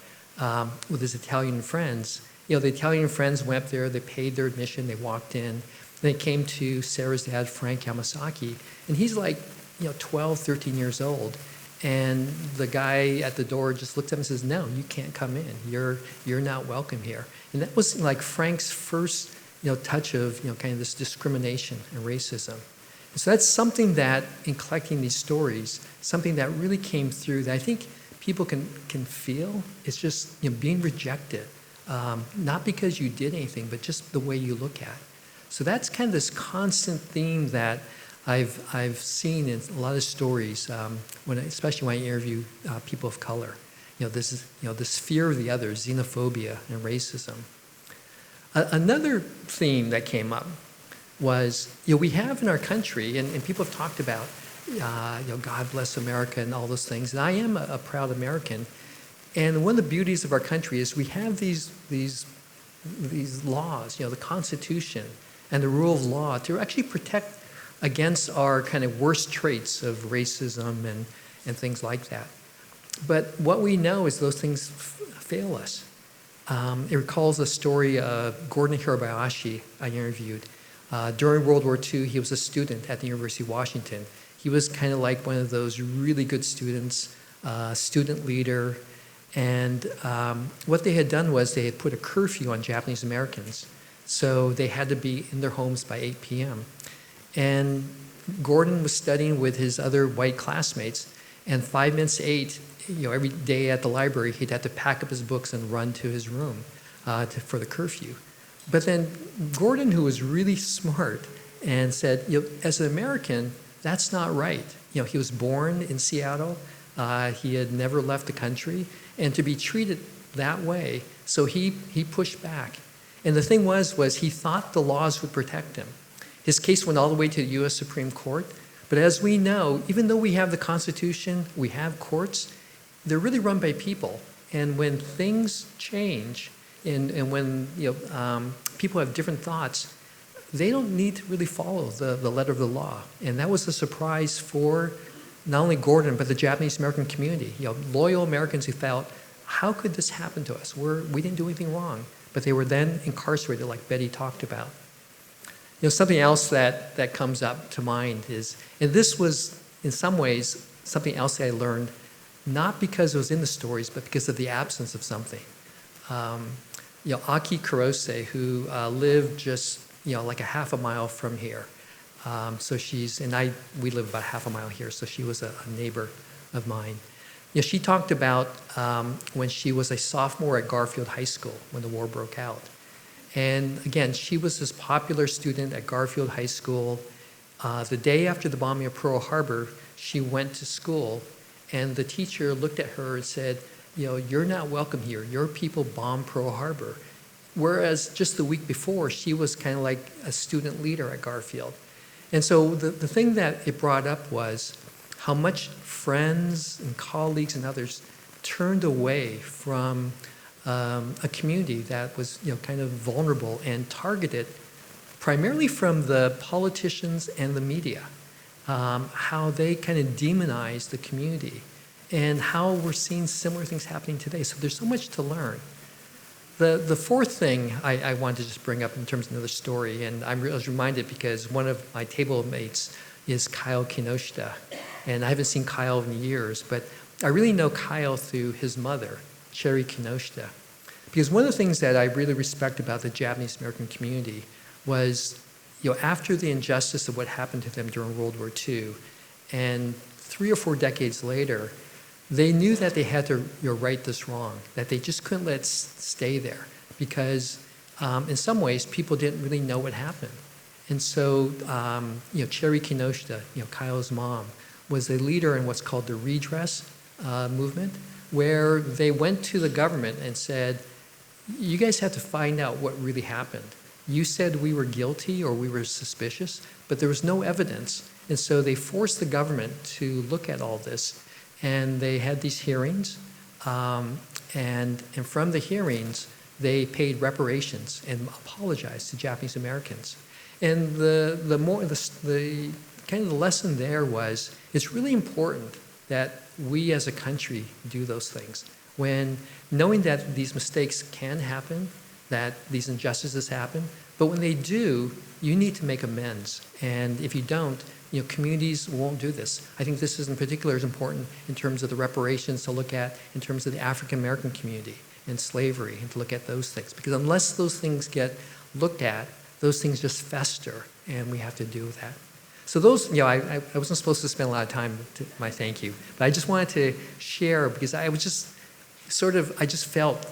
with his Italian friends, the Italian friends went up there, they paid their admission, they walked in, and they came to Sarah's dad, Frank Yamasaki, and he's like 12, 13 years old. And the guy at the door just looked at him and says, "No, you can't come in. You're not welcome here." And that was like Frank's first, touch of, kind of this discrimination and racism. And so that's something that, in collecting these stories, something that really came through that I think people can feel. It's just, being rejected, not because you did anything, but just the way you look at it. So that's kind of this constant theme that I've seen in a lot of stories, especially when I interview people of color. This fear of the other, xenophobia and racism. Another theme that came up was, we have in our country, and people have talked about, God bless America and all those things. And I am a proud American. And one of the beauties of our country is we have these laws, the Constitution and the rule of law to actually protect against our kind of worst traits of racism and things like that. But what we know is those things fail us. It recalls a story of Gordon Hirabayashi I interviewed. During World War II, he was a student at the University of Washington. He was kind of like one of those really good students, student leader. And what they had done was they had put a curfew on Japanese Americans. So they had to be in their homes by 8 p.m. And Gordon was studying with his other white classmates, and 5 minutes to 8, every day at the library, he'd have to pack up his books and run to his room for the curfew. But then Gordon, who was really smart, and said, as an American, that's not right. He was born in Seattle. He had never left the country, and to be treated that way, so he pushed back. And the thing was he thought the laws would protect him. His case went all the way to the U.S. Supreme Court. But as we know, even though we have the Constitution, we have courts, they're really run by people. And when things change, and when people have different thoughts, they don't need to really follow the letter of the law. And that was a surprise for not only Gordon, but the Japanese American community. Loyal Americans who felt, how could this happen to us? We didn't do anything wrong. But they were then incarcerated, like Betty talked about. Something else that comes up to mind is, and this was in some ways something else that I learned, not because it was in the stories, but because of the absence of something. Aki Kurose, who lived just like a half a mile from here. So we live about half a mile here, so she was a neighbor of mine. She talked about when she was a sophomore at Garfield High School when the war broke out. And again, she was this popular student at Garfield High School. The day after the bombing of Pearl Harbor, she went to school, and the teacher looked at her and said, you're not welcome here. Your people bombed Pearl Harbor. Whereas just the week before, she was kind of like a student leader at Garfield. And so the thing that it brought up was how much friends and colleagues and others turned away from a community that was kind of vulnerable and targeted primarily from the politicians and the media, how they kind of demonized the community, and how we're seeing similar things happening today. So there's so much to learn. The fourth thing I wanted to just bring up in terms of another story, and I was reminded because one of my table mates is Kyle Kinoshita, and I haven't seen Kyle in years, but I really know Kyle through his mother, Cherry Kinoshita. Because one of the things that I really respect about the Japanese American community was, after the injustice of what happened to them during World War II, and 3 or 4 decades later, they knew that they had to right this wrong, that they just couldn't let it stay there, because in some ways people didn't really know what happened. And so, Cherry Kinoshita, Kyle's mom, was a leader in what's called the redress movement, where they went to the government and said, you guys have to find out what really happened. You said we were guilty or we were suspicious, but there was no evidence. And so they forced the government to look at all this. And they had these hearings. And from the hearings, they paid reparations and apologized to Japanese Americans. And the kind of the lesson there was, it's really important that we as a country do those things. When knowing that these mistakes can happen, that these injustices happen, but when they do, you need to make amends. And if you don't, communities won't do this. I think this is in particular is important in terms of the reparations to look at in terms of the African American community and slavery, and to look at those things. Because unless those things get looked at, those things just fester, and we have to do that. So those, I wasn't supposed to spend a lot of time to my thank you, but I just wanted to share because I was just I just felt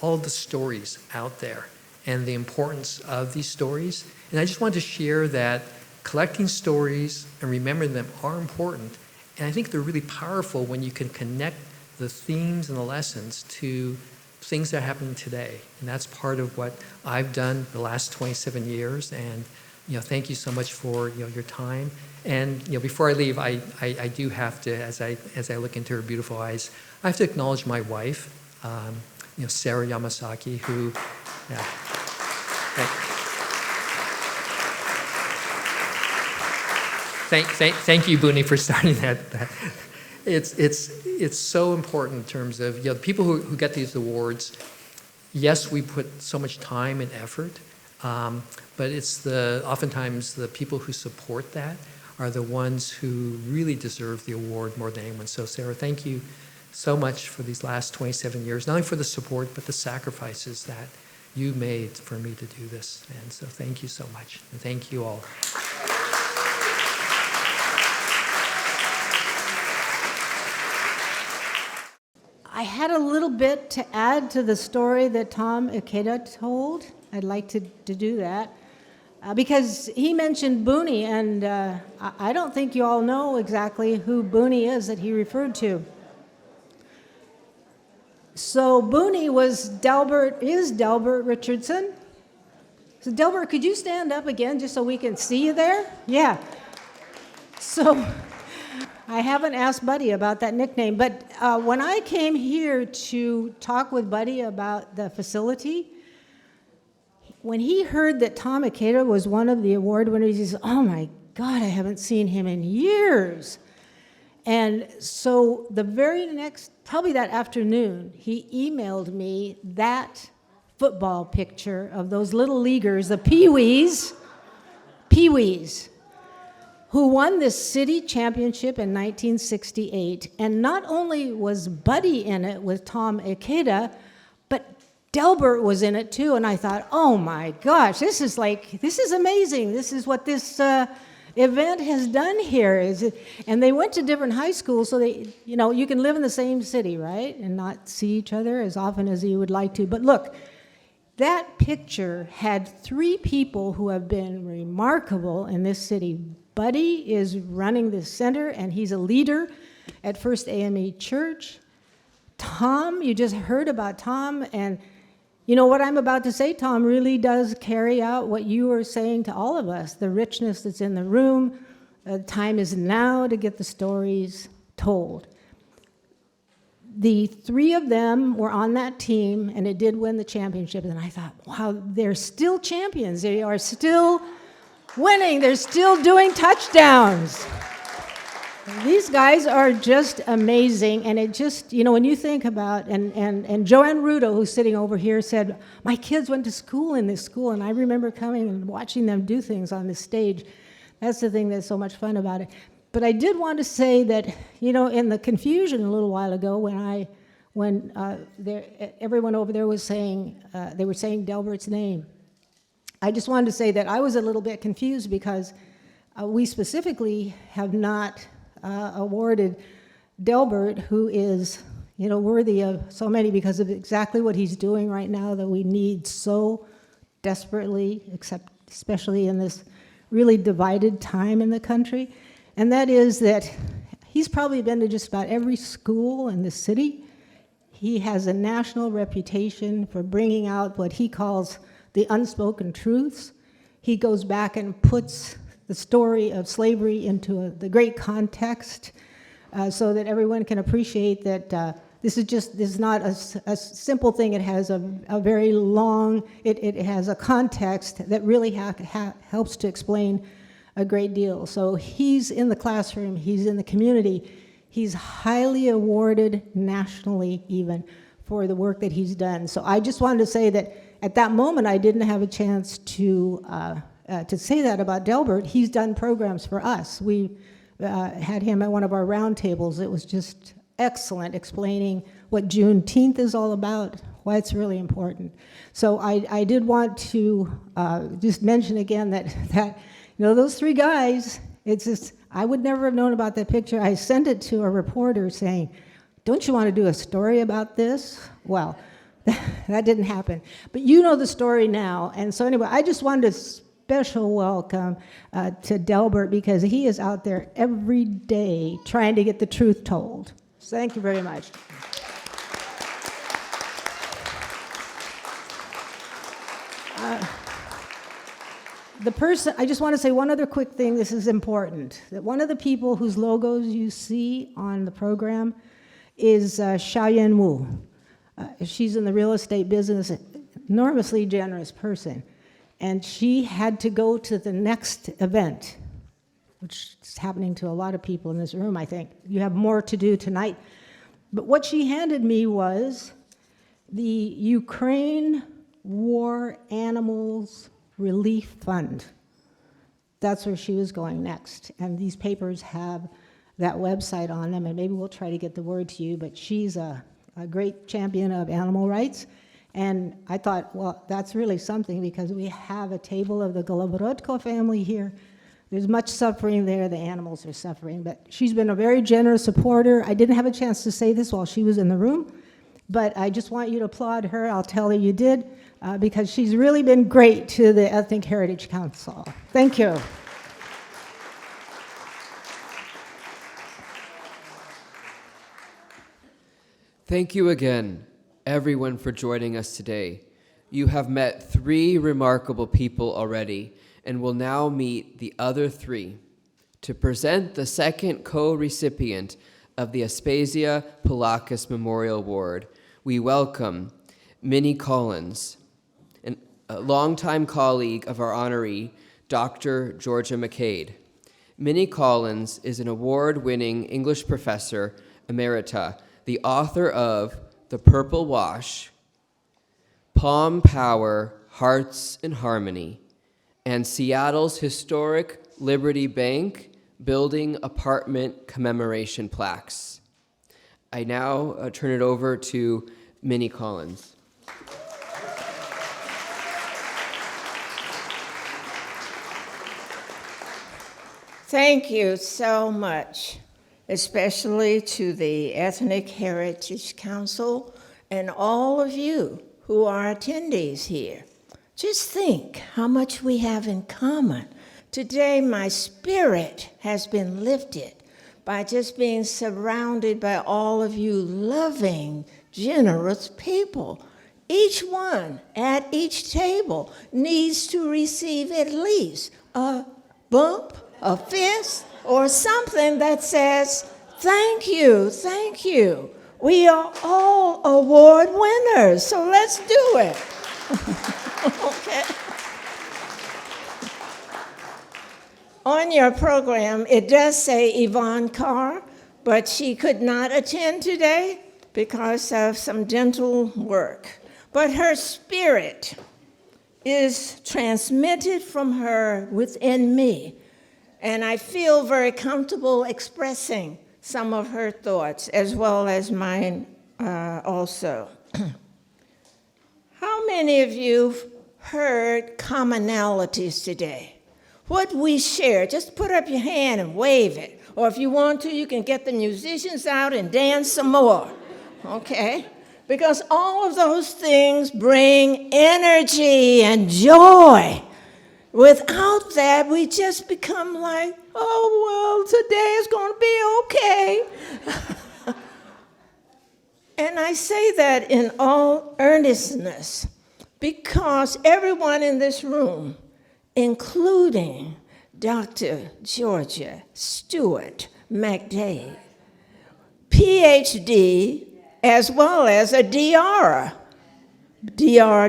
all the stories out there and the importance of these stories. And I just wanted to share that collecting stories and remembering them are important. And I think they're really powerful when you can connect the themes and the lessons to things that are happening today. And that's part of what I've done the last 27 years. And thank you so much for your time. And before I leave, I do have to, as I look into her beautiful eyes, I have to acknowledge my wife, Sarah Yamasaki, who, Thank you, Booney, for starting that. It's so important in terms of the people who get these awards. Yes, we put so much time and effort, but it's oftentimes the people who support that are the ones who really deserve the award more than anyone. So, Sarah, thank you so much for these last 27 years, not only for the support, but the sacrifices that you made for me to do this. And so thank you so much, and thank you all. I had a little bit to add to the story that Tom Ikeda told. I'd like to do that. Because he mentioned Booney, and I don't think you all know exactly who Booney is that he referred to. So Booney is Delbert Richardson. So Delbert, could you stand up again just so we can see you there? Yeah. So I haven't asked Buddy about that nickname, but when I came here to talk with Buddy about the facility, when he heard that Tom Ikeda was one of the award winners, he said, "Oh my God, I haven't seen him in years." And so the very next, probably that afternoon, he emailed me that football picture of those little leaguers, the Pee-wees, who won this city championship in 1968. And not only was Buddy in it with Tom Ikeda, but Delbert was in it too. And I thought, oh my gosh, this is amazing. This is what this event has done here. And they went to different high schools, so you can live in the same city, right? And not see each other as often as you would like to. But look, that picture had 3 people who have been remarkable in this city. Buddy is running the center, and he's a leader at First AME Church. Tom, you just heard about Tom, and you know what I'm about to say, Tom really does carry out what you were saying to all of us, the richness that's in the room. Time is now to get the stories told. The 3 of them were on that team, and it did win the championship. And I thought, wow, they're still champions. They are still winning. They're still doing touchdowns. These guys are just amazing. And it just, when you think about, and Joanne Rudo, who's sitting over here, said, my kids went to school in this school, and I remember coming and watching them do things on this stage. That's the thing that's so much fun about it. But I did want to say that, in the confusion a little while ago when everyone over there was saying, they were saying Delbert's name, I just wanted to say that I was a little bit confused because we specifically have not awarded Delbert, who is, worthy of so many because of exactly what he's doing right now that we need so desperately, especially in this really divided time in the country. And that is that he's probably been to just about every school in the city. He has a national reputation for bringing out what he calls the unspoken truths. He goes back and puts the story of slavery into the great context so that everyone can appreciate that this is not a simple thing. It has a very long, it has a context that really helps to explain a great deal. So he's in the classroom, he's in the community, he's highly awarded nationally even for the work that he's done. So I just wanted to say that at that moment I didn't have a chance to say that about Delbert. He's done programs for us. We had him at one of our roundtables. It was just excellent, explaining what Juneteenth is all about, why it's really important. So I did want to just mention again that those 3 guys, it's just, I would never have known about that picture. I sent it to a reporter saying, don't you want to do a story about this? Well, that didn't happen. But you know the story now. And so anyway, I just wanted a special welcome to Delbert because he is out there every day trying to get the truth told. So thank you very much. I just want to say one other quick thing. This is important. That one of the people whose logos you see on the program is Xiaoyan Wu. She's in the real estate business, enormously generous person. And she had to go to the next event, which is happening to a lot of people in this room, I think. You have more to do tonight. But what she handed me was the Ukraine War Animals Relief Fund. That's where she was going next. And these papers have that website on them, and maybe we'll try to get the word to you, but she's a great champion of animal rights. And I thought, well, that's really something because we have a table of the Goloborodko family here. There's much suffering there. The animals are suffering. But she's been a very generous supporter. I didn't have a chance to say this while she was in the room, but I just want you to applaud her. I'll tell her you did, because she's really been great to the Ethnic Heritage Council. Thank you. Thank you again, everyone, for joining us today. You have met 3 remarkable people already and will now meet the other 3. To present the second co-recipient of the Aspasia Polakis Memorial Award, we welcome Minnie Collins, a longtime colleague of our honoree, Dr. Georgia McCade. Minnie Collins is an award-winning English professor emerita, the author of The Purple Wash, Palm Power, Hearts in Harmony, and Seattle's historic Liberty Bank Building Apartment Commemoration Plaques. I now turn it over to Minnie Collins. Thank you so much, especially to the Ethnic Heritage Council and all of you who are attendees here. Just think how much we have in common. Today, my spirit has been lifted by just being surrounded by all of you loving, generous people. Each one at each table needs to receive at least a bump, a fist, or something that says, thank you, thank you. We are all award winners, so let's do it. Okay. On your program, it does say Yvonne Carr, but she could not attend today because of some dental work. But her spirit is transmitted from her within me, and I feel very comfortable expressing some of her thoughts, as well as mine also. How many of you heard commonalities today? What we share, just put up your hand and wave it. Or if you want to, you can get the musicians out and dance some more, okay? Because all of those things bring energy and joy. Without that, we just become like, oh, well, today is going to be okay. And I say that in all earnestness because everyone in this room, including Dr. Georgia Stewart McDade, PhD, as well as a DR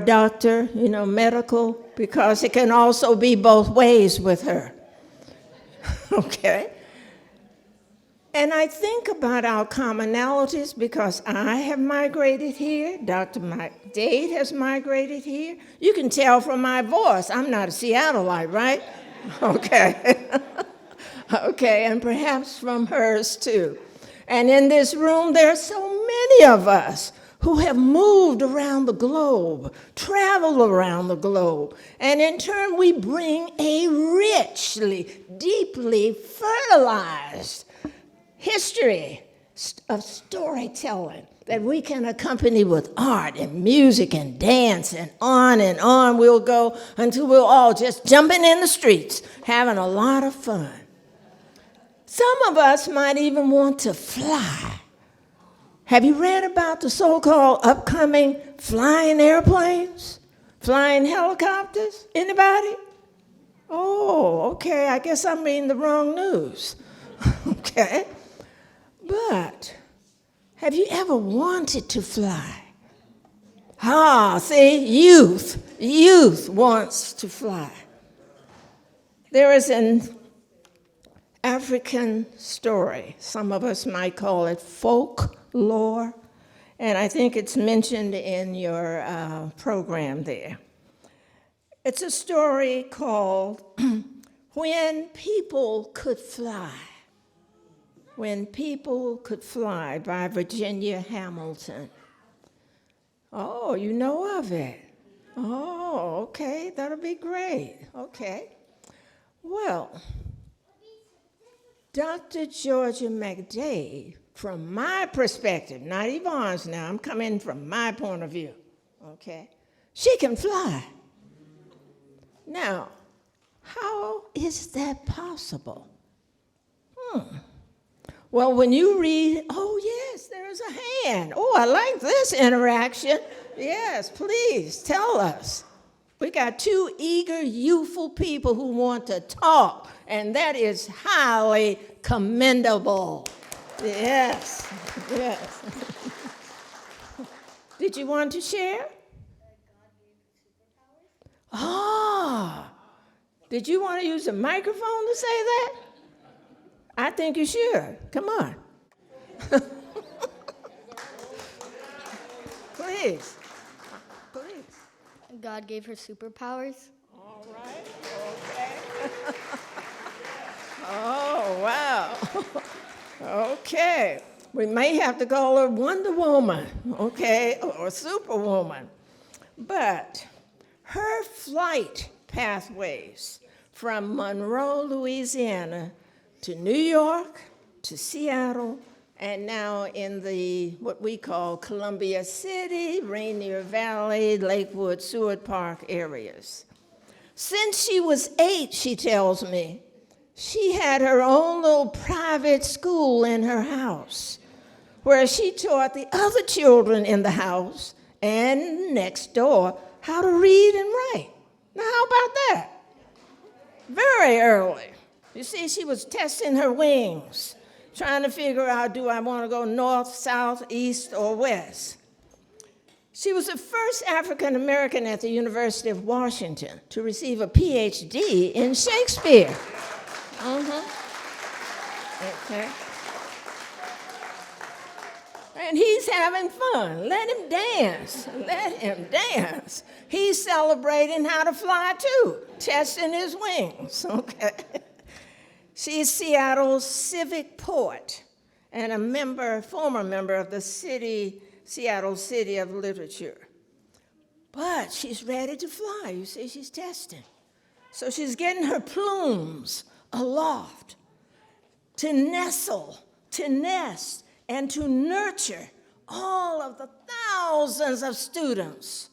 doctor, medical, because it can also be both ways with her. Okay? And I think about our commonalities because I have migrated here. Dr. McDade has migrated here. You can tell from my voice, I'm not a Seattleite, right? Okay. Okay, and perhaps from hers too. And in this room, there are so many of us who have moved around the globe, traveled around the globe, and in turn we bring a richly, deeply fertilized history of storytelling that we can accompany with art and music and dance, and on we'll go until we're all just jumping in the streets, having a lot of fun. Some of us might even want to fly. Have you read about the so-called upcoming flying airplanes? Flying helicopters? Anybody? Oh, okay, I guess I'm reading the wrong news. Okay. But have you ever wanted to fly? See, youth wants to fly. There is an African story, some of us might call it folklore, and I think it's mentioned in your program there. It's a story called When People Could Fly. When People Could Fly by Virginia Hamilton. Oh, you know of it. Oh, okay, that'll be great. Okay. Well, Dr. Georgia McDade from my perspective, not Yvonne's now, I'm coming from my point of view, okay? She can fly. Now, how is that possible? Well, when you read, oh, yes, there's a hand. Oh, I like this interaction. Yes, please, tell us. We got two eager, youthful people who want to talk, and that is highly commendable. Yes, yes. Did you want to share? Ah, did you want to use a microphone to say that? I think you should. Come on. Please. Please. God gave her superpowers. All right. Okay. Oh, wow. Okay. We may have to call her Wonder Woman, okay, or Superwoman. But her flight pathways from Monroe, Louisiana, to New York, to Seattle, and now in the, what we call Columbia City, Rainier Valley, Lakewood, Seward Park areas. Since she was 8, she tells me, she had her own little private school in her house where she taught the other children in the house and next door how to read and write. Now, how about that? Very early. You see, she was testing her wings, trying to figure out, do I want to go north, south, east, or west? She was the first African American at the University of Washington to receive a PhD in Shakespeare. Okay. And he's having fun. Let him dance. Let him dance. He's celebrating how to fly too, testing his wings. Okay. She's Seattle's civic poet and a former member of the Seattle City of Literature. But she's ready to fly. You see, she's testing. So she's getting her plumes aloft to nestle, to nest, and to nurture all of the thousands of students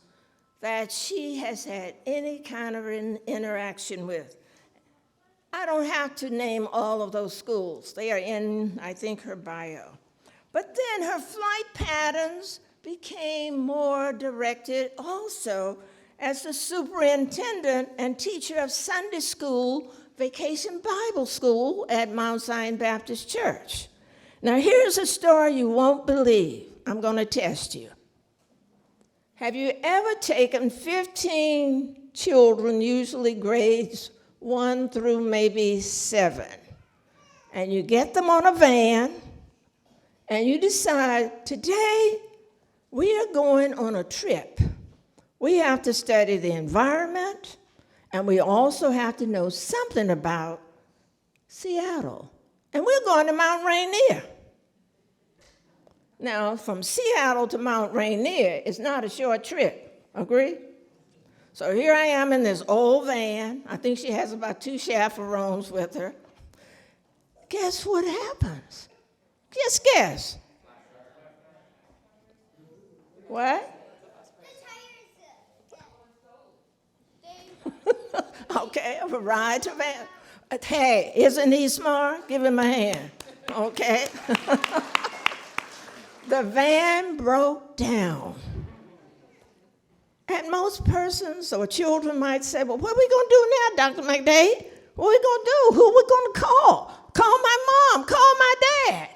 that she has had any kind of interaction with. I don't have to name all of those schools. They are in, I think, her bio. But then her flight patterns became more directed also as the superintendent and teacher of Sunday school, Vacation Bible School at Mount Zion Baptist Church. Now, here's a story you won't believe. I'm going to test you. Have you ever taken 15 children, usually grades 1 through maybe 7, and you get them on a van, and you decide, today we are going on a trip. We have to study the environment, and we also have to know something about Seattle. And we're going to Mount Rainier. Now, from Seattle to Mount Rainier is not a short trip, agree? So here I am in this old van. I think she has about 2 chaperones with her. Guess what happens? Just guess. What? Okay, a ride to van. Hey, isn't he smart? Give him a hand. Okay. The van broke down. And most persons or children might say, well, what are we going to do now, Dr. McDade? What are we going to do? Who are we going to call? Call my mom. Call my dad.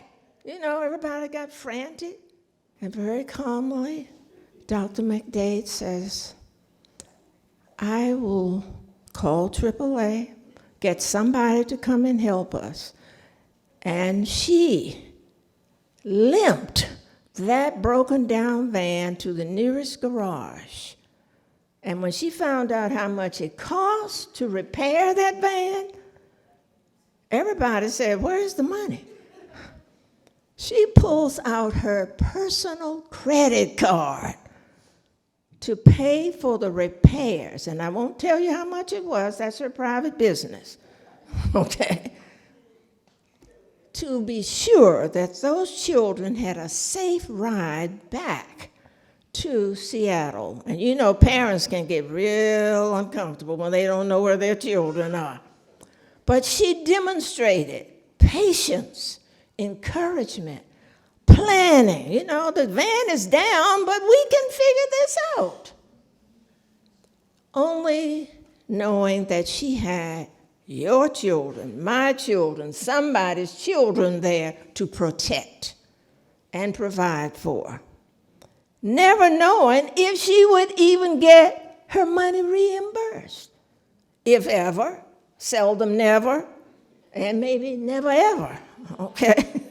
You know, everybody got frantic. And very calmly, Dr. McDade says, I will call AAA, get somebody to come and help us. And she limped that broken down van to the nearest garage. And when she found out how much it cost to repair that van, everybody said, where's the money? She pulls out her personal credit card to pay for the repairs. And I won't tell you how much it was. That's her private business. Okay? to be sure that those children had a safe ride back to Seattle. And you know, parents can get real uncomfortable when they don't know where their children are. But she demonstrated patience, encouragement, planning. You know, the van is down, but we can figure this out. Only knowing that she had your children, my children, somebody's children there to protect and provide for. Never knowing if she would even get her money reimbursed. If ever, seldom never, and maybe never ever, okay?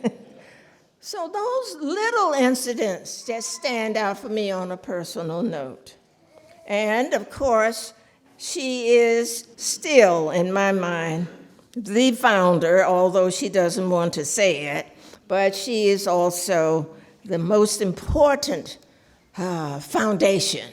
So those little incidents just stand out for me on a personal note. And of course, she is still, in my mind, the founder, although she doesn't want to say it, but she is also the most important foundation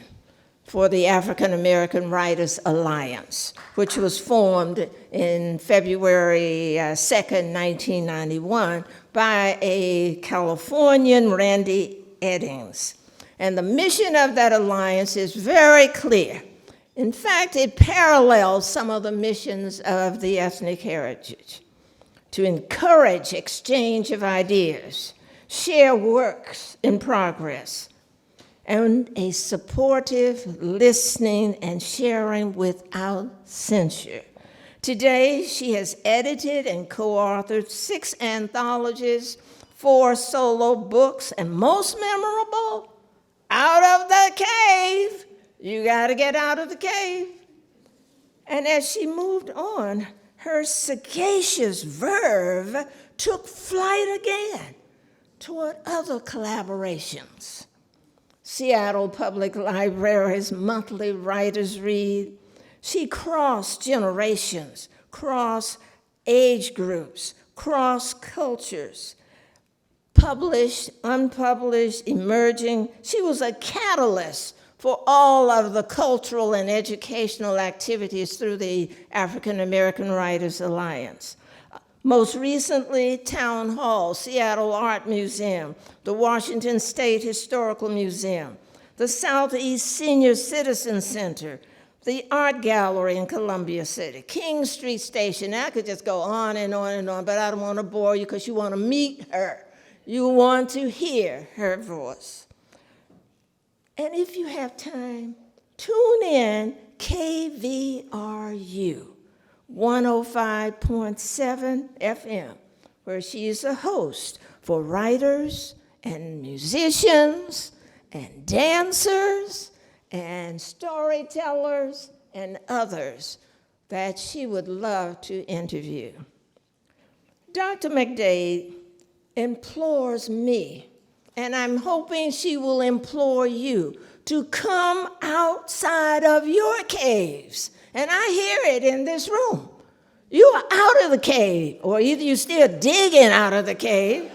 for the African American Writers Alliance, which was formed in February 2nd, 1991, by a Californian, Randy Eddings. And the mission of that alliance is very clear. In fact, it parallels some of the missions of the ethnic heritage: to encourage exchange of ideas, share works in progress, and a supportive listening and sharing without censure. Today, she has edited and co-authored 6 anthologies, 4 solo books, and most memorable, Out of the Cave. You gotta get out of the cave. And as she moved on, her sagacious verve took flight again toward other collaborations. Seattle Public Library's monthly Writers Read. She crossed generations, crossed age groups, crossed cultures, published, unpublished, emerging. She was a catalyst for all of the cultural and educational activities through the African American Writers Alliance. Most recently, Town Hall, Seattle Art Museum, the Washington State Historical Museum, the Southeast Senior Citizen Center, the Art Gallery in Columbia City, King Street Station. I could just go on and on and on, but I don't want to bore you because you want to meet her. You want to hear her voice. And if you have time, tune in KVRU 105.7 FM, where she is a host for writers and musicians and dancers and storytellers and others that she would love to interview. Dr. McDade implores me, and I'm hoping she will implore you, to come outside of your caves. And I hear it in this room. You are out of the cave, or either you're still digging out of the cave,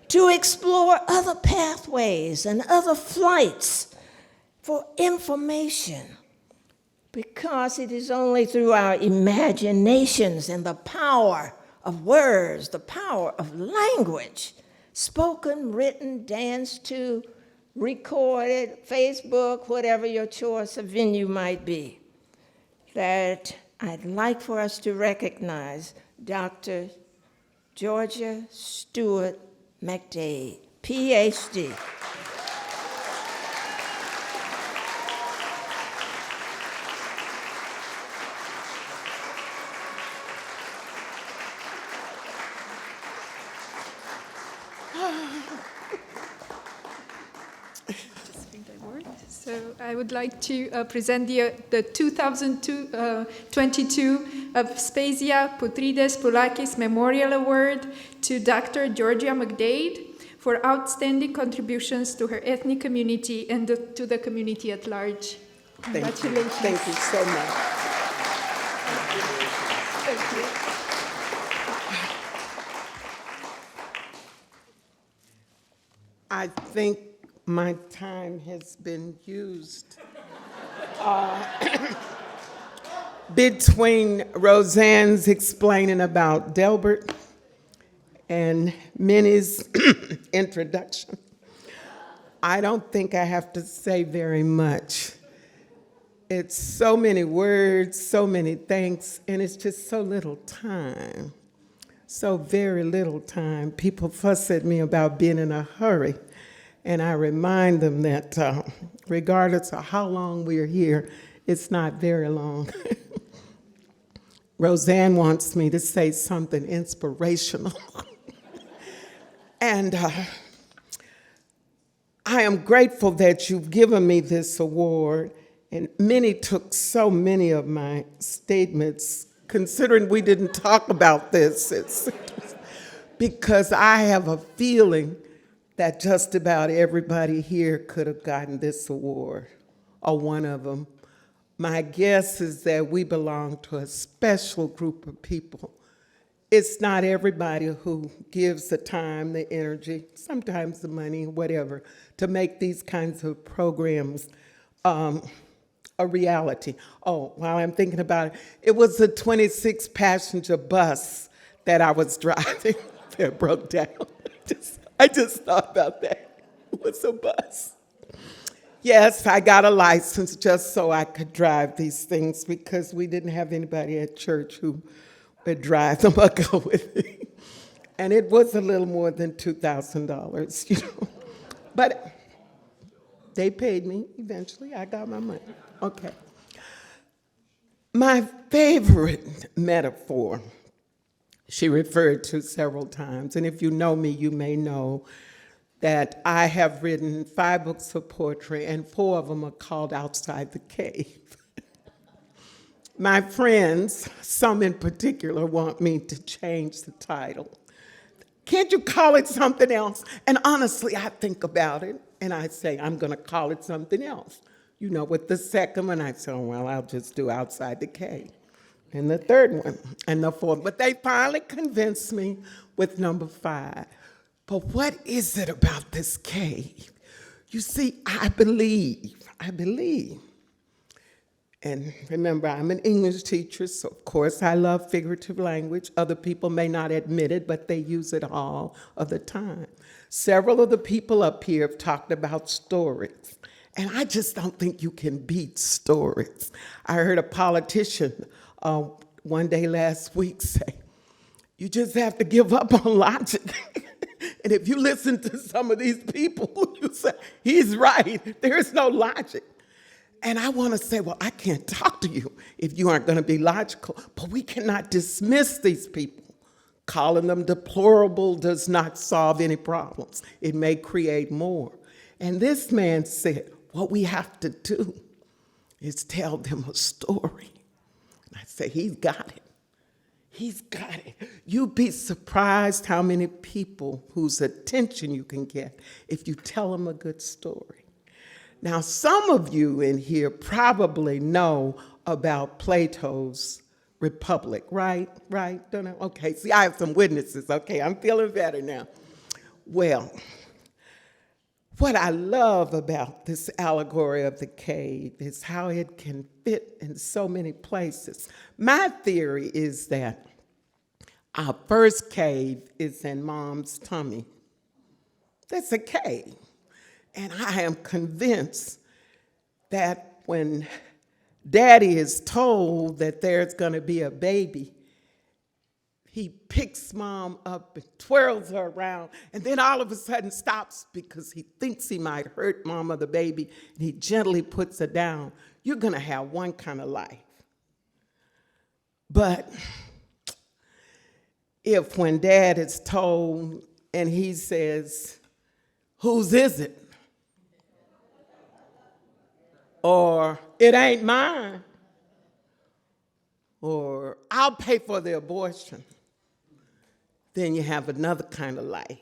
to explore other pathways and other flights for information. Because it is only through our imaginations and the power of words, the power of language, spoken, written, danced to, recorded, Facebook, whatever your choice of venue might be, that I'd like for us to recognize Dr. Georgia Stewart McDade, PhD. So I would like to present the 2022 Aspasia Putrides Poulakis Memorial Award to Dr. Georgia McDade for outstanding contributions to her ethnic community and to the community at large. Congratulations. Thank you so much. Thank you. I think my time has been used. Between Roseanne's explaining about Delbert and Minnie's introduction. I don't think I have to say very much. It's so many words, so many thanks, and it's just so little time. So very little time. People fuss at me about being in a hurry, and I remind them that regardless of how long we're here, it's not very long. Roseanne wants me to say something inspirational. And I am grateful that you've given me this award. And Minnie took so many of my statements, considering we didn't talk about this, because I have a feeling that just about everybody here could have gotten this award, or one of them. My guess is that we belong to a special group of people. It's not everybody who gives the time, the energy, sometimes the money, whatever, to make these kinds of programs a reality. Oh, while I'm thinking about it, it was a 26-passenger bus that I was driving that broke down. I just thought about that. It was a bus. Yes, I got a license just so I could drive these things because we didn't have anybody at church who would drive them or go with me. And it was a little more than $2,000, you know. But they paid me eventually. I got my money. Okay. My favorite metaphor, she referred to several times, and if you know me, you may know that I have written 5 books of poetry, and 4 of them are called Outside the Cave. My friends, some in particular, want me to change the title. Can't you call it something else? And honestly, I think about it, and I say, I'm going to call it something else. You know, with the second one, I say, oh, well, I'll just do Outside the Cave. And the third one, and the fourth. But they finally convinced me with number 5. But what is it about this cave? You see, I believe. And remember, I'm an English teacher, so of course I love figurative language. Other people may not admit it, but they use it all of the time. Several of the people up here have talked about stories, and I just don't think you can beat stories. I heard a politician one day last week say, you just have to give up on logic. And if you listen to some of these people, you say, he's right, there is no logic. And I want to say, well, I can't talk to you if you aren't going to be logical, but we cannot dismiss these people. Calling them deplorable does not solve any problems. It may create more. And this man said, what we have to do is tell them a story. And I say, he's got it. He's got it. You'd be surprised how many people whose attention you can get if you tell them a good story. Now, some of you in here probably know about Plato's Republic, right? Don't know? Okay, see, I have some witnesses. Okay, I'm feeling better now. Well, what I love about this allegory of the cave is how it can fit in so many places. My theory is that our first cave is in Mom's tummy. That's a cave. And I am convinced that when Daddy is told that there's going to be a baby, he picks Mom up and twirls her around, and then all of a sudden stops because he thinks he might hurt Mom or the baby, and he gently puts her down. You're going to have one kind of life. But if when Dad is told and he says, whose is it? Or it ain't mine. Or I'll pay for the abortion. Then you have another kind of life.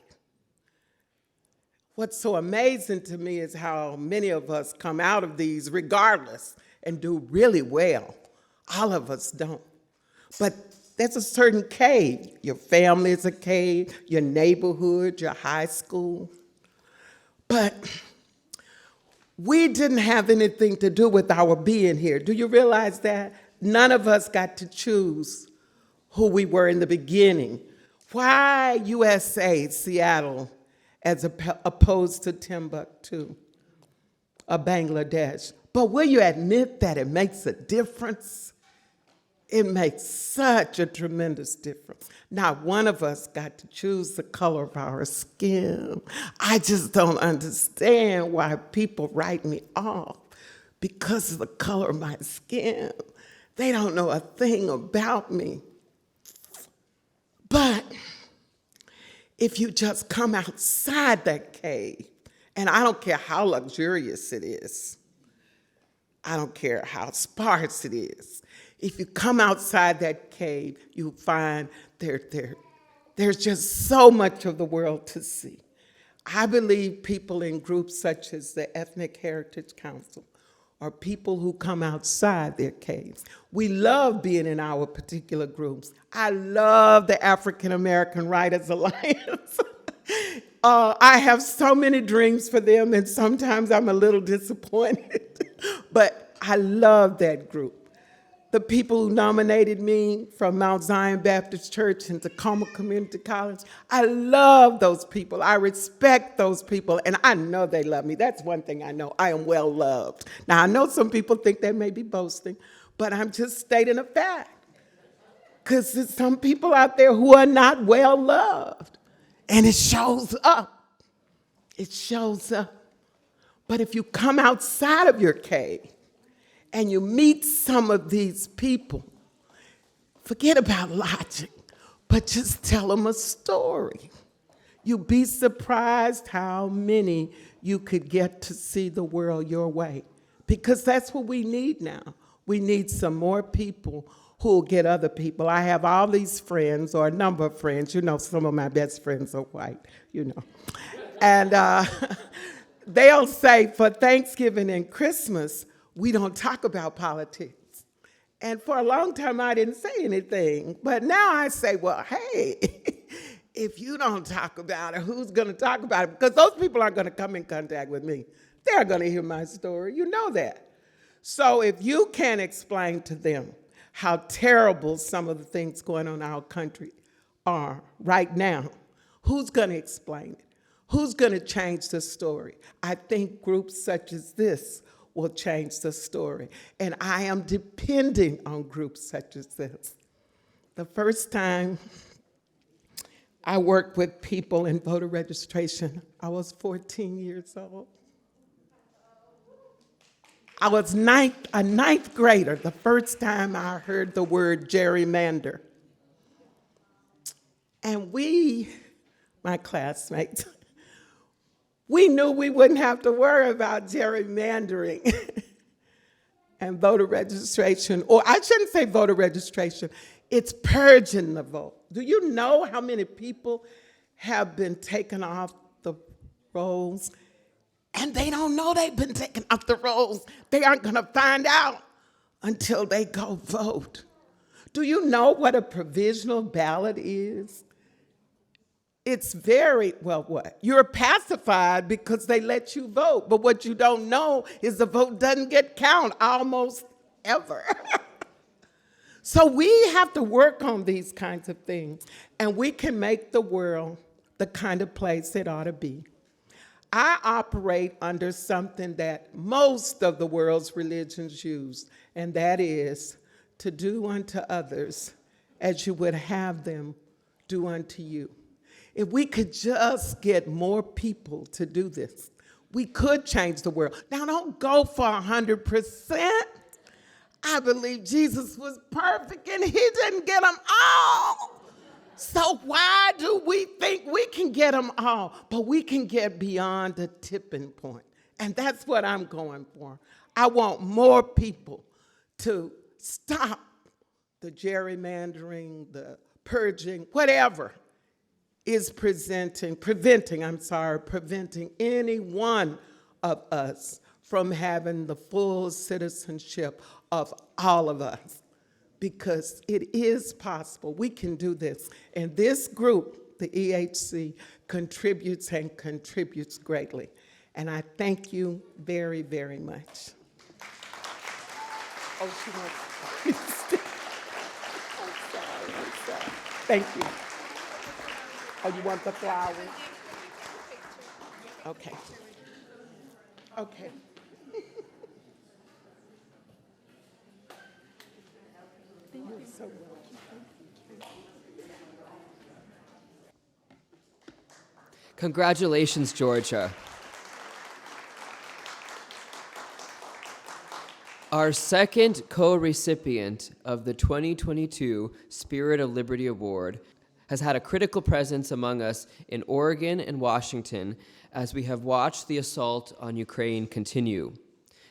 What's so amazing to me is how many of us come out of these regardless and do really well. All of us don't. But there's a certain cave. Your family is a cave, your neighborhood, your high school. But we didn't have anything to do with our being here. Do you realize that? None of us got to choose who we were in the beginning, Why USA, Seattle, as opposed to Timbuktu or Bangladesh? But will you admit that it makes a difference? It makes such a tremendous difference. Not one of us got to choose the color of our skin. I just don't understand why people write me off because of the color of my skin. They don't know a thing about me. But if you just come outside that cave, and I don't care how luxurious it is, I don't care how sparse it is, if you come outside that cave, you find there's just so much of the world to see. I believe people in groups such as the Ethnic Heritage Council are people who come outside their caves. We love being in our particular groups. I love the African American Writers Alliance. I have so many dreams for them, and sometimes I'm a little disappointed, but I love that group. The people who nominated me from Mount Zion Baptist Church and Tacoma Community College, I love those people. I respect those people, and I know they love me. That's one thing I know. I am well loved. Now, I know some people think they may be boasting, but I'm just stating a fact. Because there's some people out there who are not well loved, and it shows up. It shows up. But if you come outside of your cave, and you meet some of these people, forget about logic, but just tell them a story. You'd be surprised how many you could get to see the world your way, because that's what we need now. We need some more people who will get other people. I have all these friends, or a number of friends. You know, some of my best friends are white, you know. And they'll say for Thanksgiving and Christmas, we don't talk about politics. And for a long time, I didn't say anything. But now I say, well, hey, if you don't talk about it, who's going to talk about it? Because those people aren't going to come in contact with me. They're going to hear my story. You know that. So if you can't explain to them how terrible some of the things going on in our country are right now, who's going to explain it? Who's going to change the story? I think groups such as this will change the story. And I am depending on groups such as this. The first time I worked with people in voter registration, I was 14 years old. I was a ninth grader the first time I heard the word gerrymander. And we, my classmates, we knew we wouldn't have to worry about gerrymandering and voter registration, or I shouldn't say voter registration, it's purging the vote. Do you know how many people have been taken off the rolls? And they don't know they've been taken off the rolls. They aren't gonna find out until they go vote. Do you know what a provisional ballot is? It's very, well, what? You're pacified because they let you vote, but what you don't know is the vote doesn't get counted almost ever. So we have to work on these kinds of things, and we can make the world the kind of place it ought to be. I operate under something that most of the world's religions use, and that is to do unto others as you would have them do unto you. If we could just get more people to do this, we could change the world. Now, don't go for 100%. I believe Jesus was perfect and he didn't get them all. So why do we think we can get them all? But we can get beyond the tipping point. And that's what I'm going for. I want more people to stop the gerrymandering, the purging, whatever is preventing any one of us from having the full citizenship of all of us. Because it is possible. We can do this. And this group, the EHC, contributes and contributes greatly. And I thank you very, very much. Oh, she wants to. I'm sorry. Thank you. Oh, you want the flowers? Okay. Okay. You're so welcome. Congratulations, Georgia. Our second co-recipient of the 2022 Spirit of Liberty Award has had a critical presence among us in Oregon and Washington as we have watched the assault on Ukraine continue.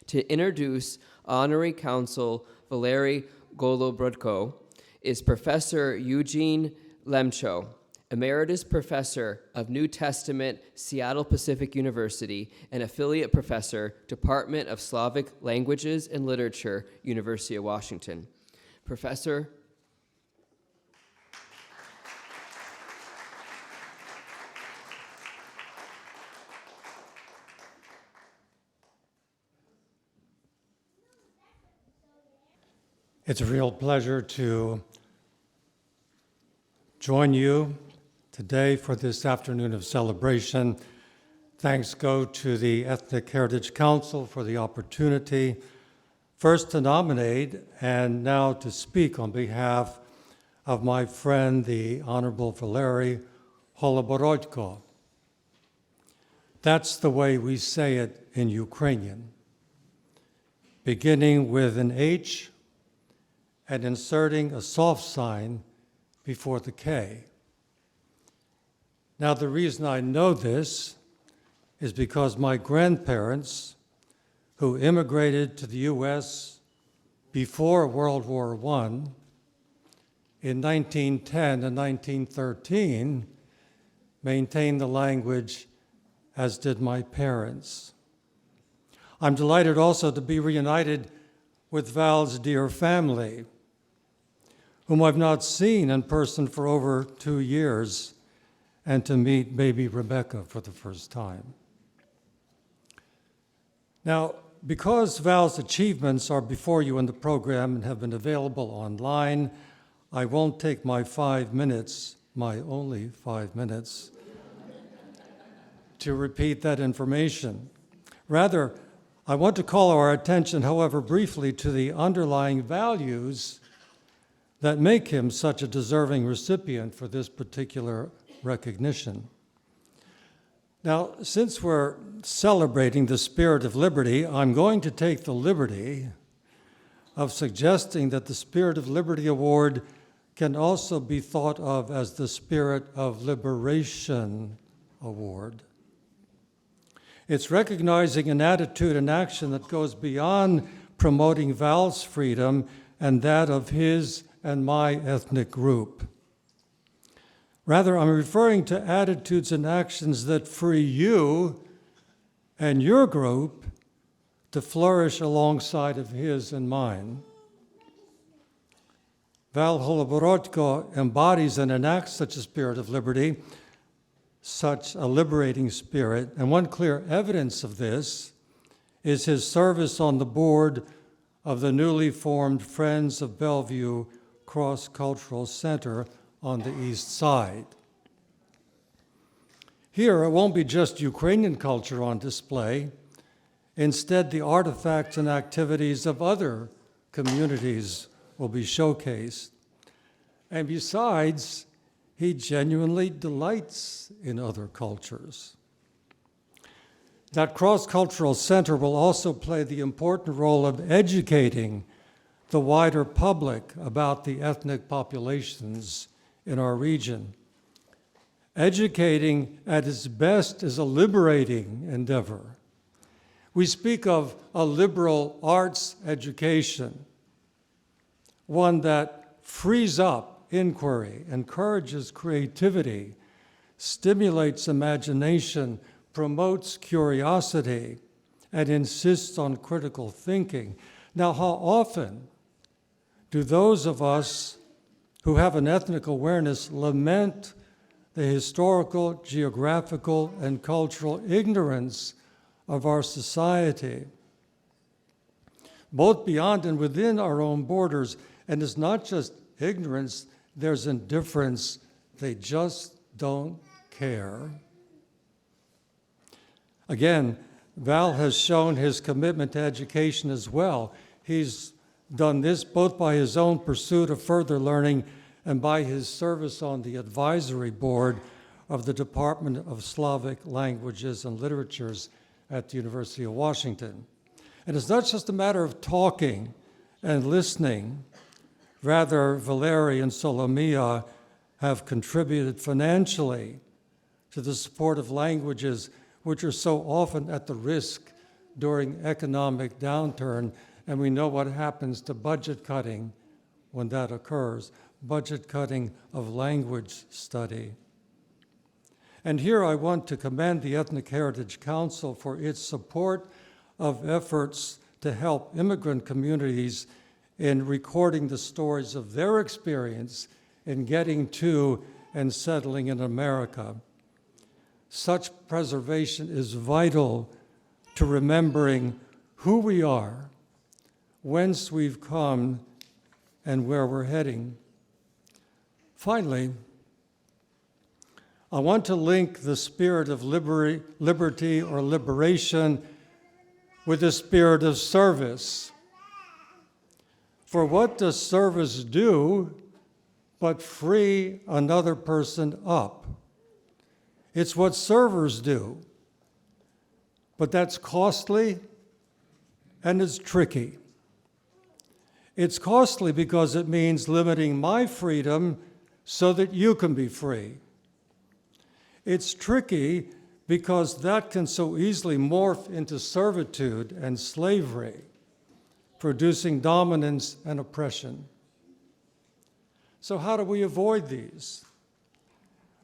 To introduce Honorary Counsel Valery Golobrodko is Professor Eugene Lemcho, Emeritus Professor of New Testament, Seattle Pacific University, and Affiliate Professor, Department of Slavic Languages and Literature, University of Washington. Professor. It's a real pleasure to join you today for this afternoon of celebration. Thanks go to the Ethnic Heritage Council for the opportunity first to nominate and now to speak on behalf of my friend, the Honorable Valery Holoborodko. That's the way we say it in Ukrainian, beginning with an H and inserting a soft sign before the K. Now, the reason I know this is because my grandparents, who immigrated to the U.S. before World War I, in 1910 and 1913, maintained the language, as did my parents. I'm delighted also to be reunited with Val's dear family, whom I've not seen in person for over 2 years, and to meet baby Rebecca for the first time. Now, because Val's achievements are before you in the program and have been available online, I won't take my 5 minutes, my only 5 minutes, to repeat that information. Rather, I want to call our attention, however briefly, to the underlying values that make him such a deserving recipient for this particular recognition. Now, since we're celebrating the Spirit of Liberty, I'm going to take the liberty of suggesting that the Spirit of Liberty Award can also be thought of as the Spirit of Liberation Award. It's recognizing an attitude and action that goes beyond promoting Val's freedom and that of his and my ethnic group. Rather, I'm referring to attitudes and actions that free you and your group to flourish alongside of his and mine. Val Holoborodko embodies and enacts such a spirit of liberty, such a liberating spirit, and one clear evidence of this is his service on the board of the newly formed Friends of Bellevue Cross-Cultural Center on the East Side. Here, it won't be just Ukrainian culture on display. Instead, the artifacts and activities of other communities will be showcased. And besides, he genuinely delights in other cultures. That cross-cultural center will also play the important role of educating the wider public about the ethnic populations in our region. Educating at its best is a liberating endeavor. We speak of a liberal arts education, one that frees up inquiry, encourages creativity, stimulates imagination, promotes curiosity, and insists on critical thinking. Now, how often do those of us who have an ethnic awareness lament the historical, geographical, and cultural ignorance of our society, both beyond and within our own borders? And it's not just ignorance, there's indifference. They just don't care. Again, Val has shown his commitment to education as well. He's done this both by his own pursuit of further learning and by his service on the advisory board of the Department of Slavic Languages and Literatures at the University of Washington. And it's not just a matter of talking and listening. Rather, Valeri and Solomia have contributed financially to the support of languages which are so often at the risk during economic downturn, and we know what happens to budget cutting when that occurs, budget cutting of language study. And here I want to commend the Ethnic Heritage Council for its support of efforts to help immigrant communities in recording the stories of their experience in getting to and settling in America. Such preservation is vital to remembering who we are, whence we've come, and where we're heading. Finally, I want to link the spirit of liberty or liberation with the spirit of service. For what does service do but free another person up? It's what servers do, but that's costly and it's tricky. It's costly because it means limiting my freedom so that you can be free. It's tricky because that can so easily morph into servitude and slavery, producing dominance and oppression. So how do we avoid these?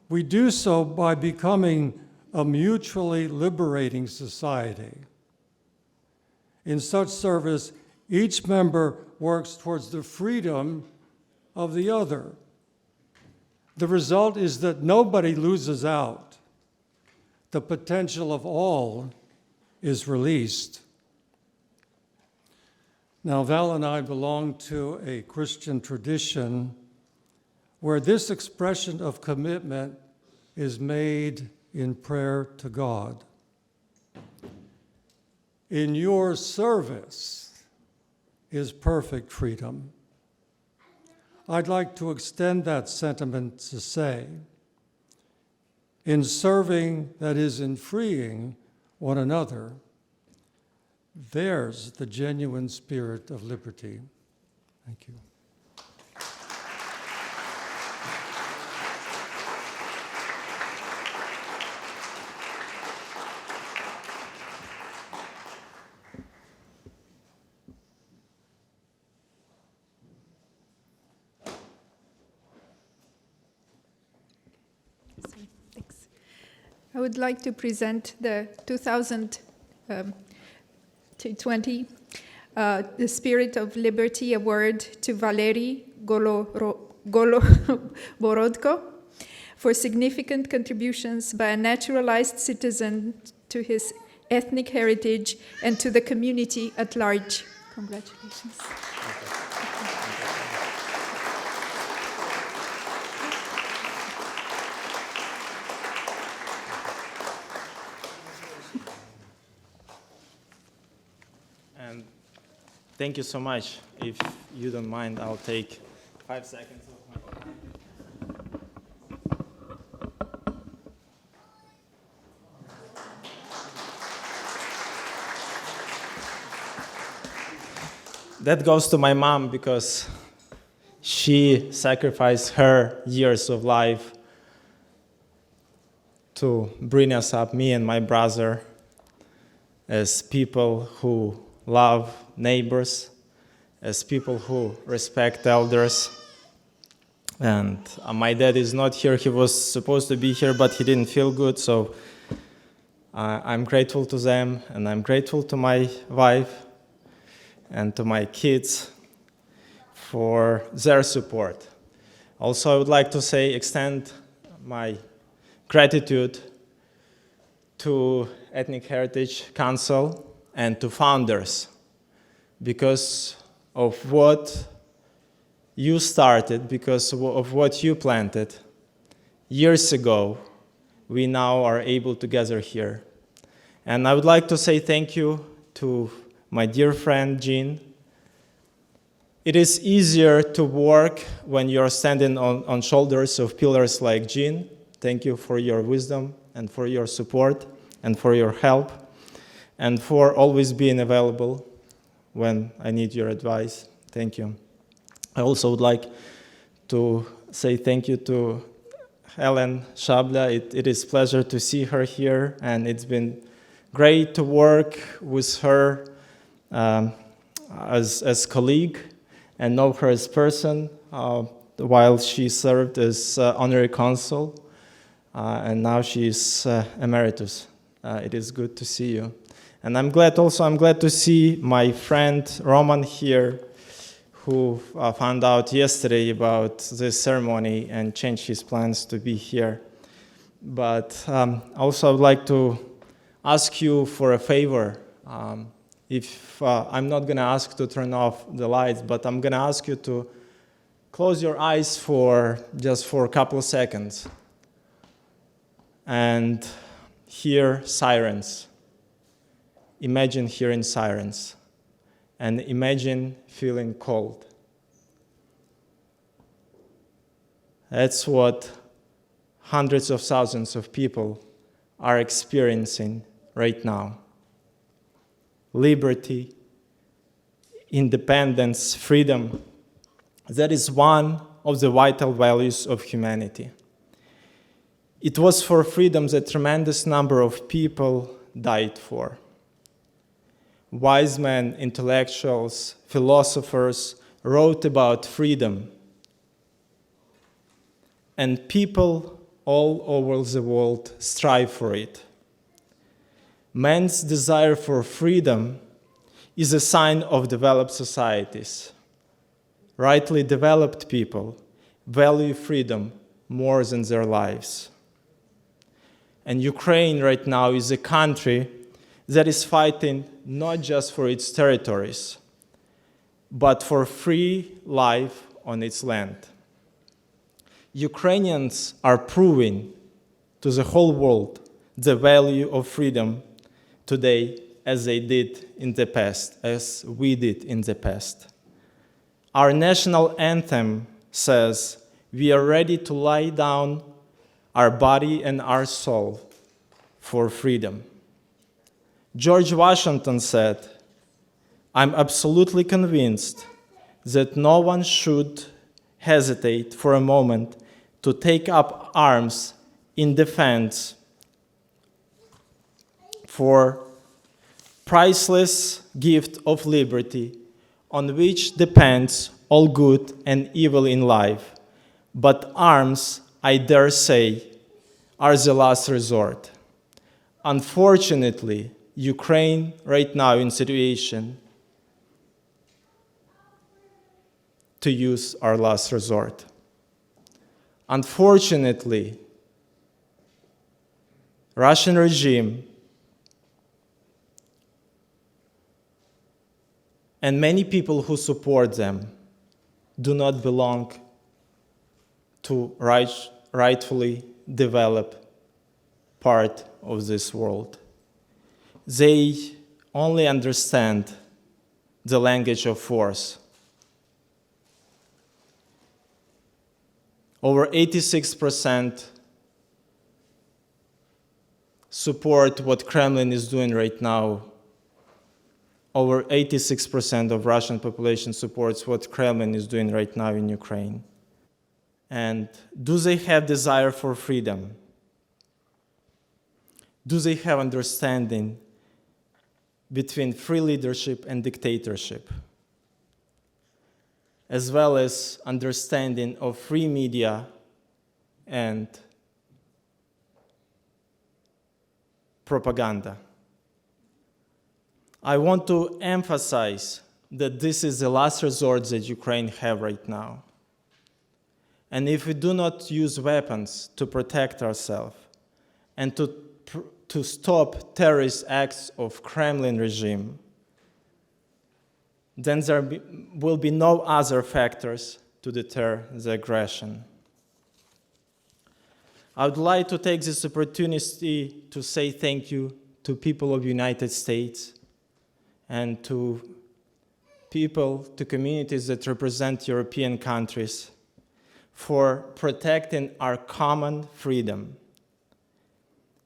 We do so by becoming a mutually liberating society. In such service, each member works towards the freedom of the other. The result is that nobody loses out. The potential of all is released. Now, Val and I belong to a Christian tradition where this expression of commitment is made in prayer to God. In your service is perfect freedom. I'd like to extend that sentiment to say, in serving, that is, in freeing one another, there's the genuine spirit of liberty. Thank you. I would like to present the 2020 The Spirit of Liberty Award to Valeri Goloborodko for significant contributions by a naturalized citizen to his ethnic heritage and to the community at large. Congratulations. And thank you so much. If you don't mind, I'll take 5 seconds of my time. That goes to my mom because she sacrificed her years of life to bring us up, me and my brother, as people who love neighbors, as people who respect elders. And my dad is not here. He was supposed to be here, but he didn't feel good. So I'm grateful to them, and I'm grateful to my wife and to my kids for their support. Also, I would like to extend my gratitude to Ethnic Heritage Council and to founders, because of what you started, because of what you planted. years ago, we now are able to gather here. And I would like to say thank you to my dear friend, Jean. It is easier to work when you're standing on shoulders of pillars like Jean. Thank you for your wisdom and for your support and for your help and for always being available when I need your advice. Thank you. I also would like to say thank you to Helen Shabla. It is a pleasure to see her here, and it's been great to work with her as colleague and know her as person while she served as honorary consul, and now she's emeritus. It is good to see you. And I'm glad to see my friend Roman here, who found out yesterday about this ceremony and changed his plans to be here. But also I would like to ask you for a favor. If I'm not going to ask to turn off the lights, but I'm going to ask you to close your eyes just for a couple of seconds and hear sirens. Imagine hearing sirens and imagine feeling cold. That's what hundreds of thousands of people are experiencing right now. Liberty, independence, freedom. That is one of the vital values of humanity. It was for freedom that a tremendous number of people died for. Wise men, intellectuals, philosophers wrote about freedom. And people all over the world strive for it. Man's desire for freedom is a sign of developed societies. Rightly developed people value freedom more than their lives. And Ukraine right now is a country that is fighting not just for its territories, but for free life on its land. Ukrainians are proving to the whole world the value of freedom today as they did in the past, as we did in the past. Our national anthem says, "We are ready to lay down our body and our soul for freedom." George Washington said, "I'm absolutely convinced that no one should hesitate for a moment to take up arms in defense for priceless gift of liberty on which depends all good and evil in life. But arms, I dare say, are the last resort." Unfortunately, Ukraine right now in situation to use our last resort. Unfortunately, Russian regime and many people who support them do not belong to rightfully developed part of this world. They only understand the language of force. Over 86% support what Kremlin is doing right now. Over 86% of Russian population supports what Kremlin is doing right now in Ukraine. And do they have desire for freedom? Do they have understanding between free leadership and dictatorship, as well as understanding of free media and propaganda? I want to emphasize that this is the last resort that Ukraine have right now. And if we do not use weapons to protect ourselves and to stop terrorist acts of Kremlin regime, then there will be no other factors to deter the aggression. I would like to take this opportunity to say thank you to people of the United States and to people, to communities that represent European countries for protecting our common freedom.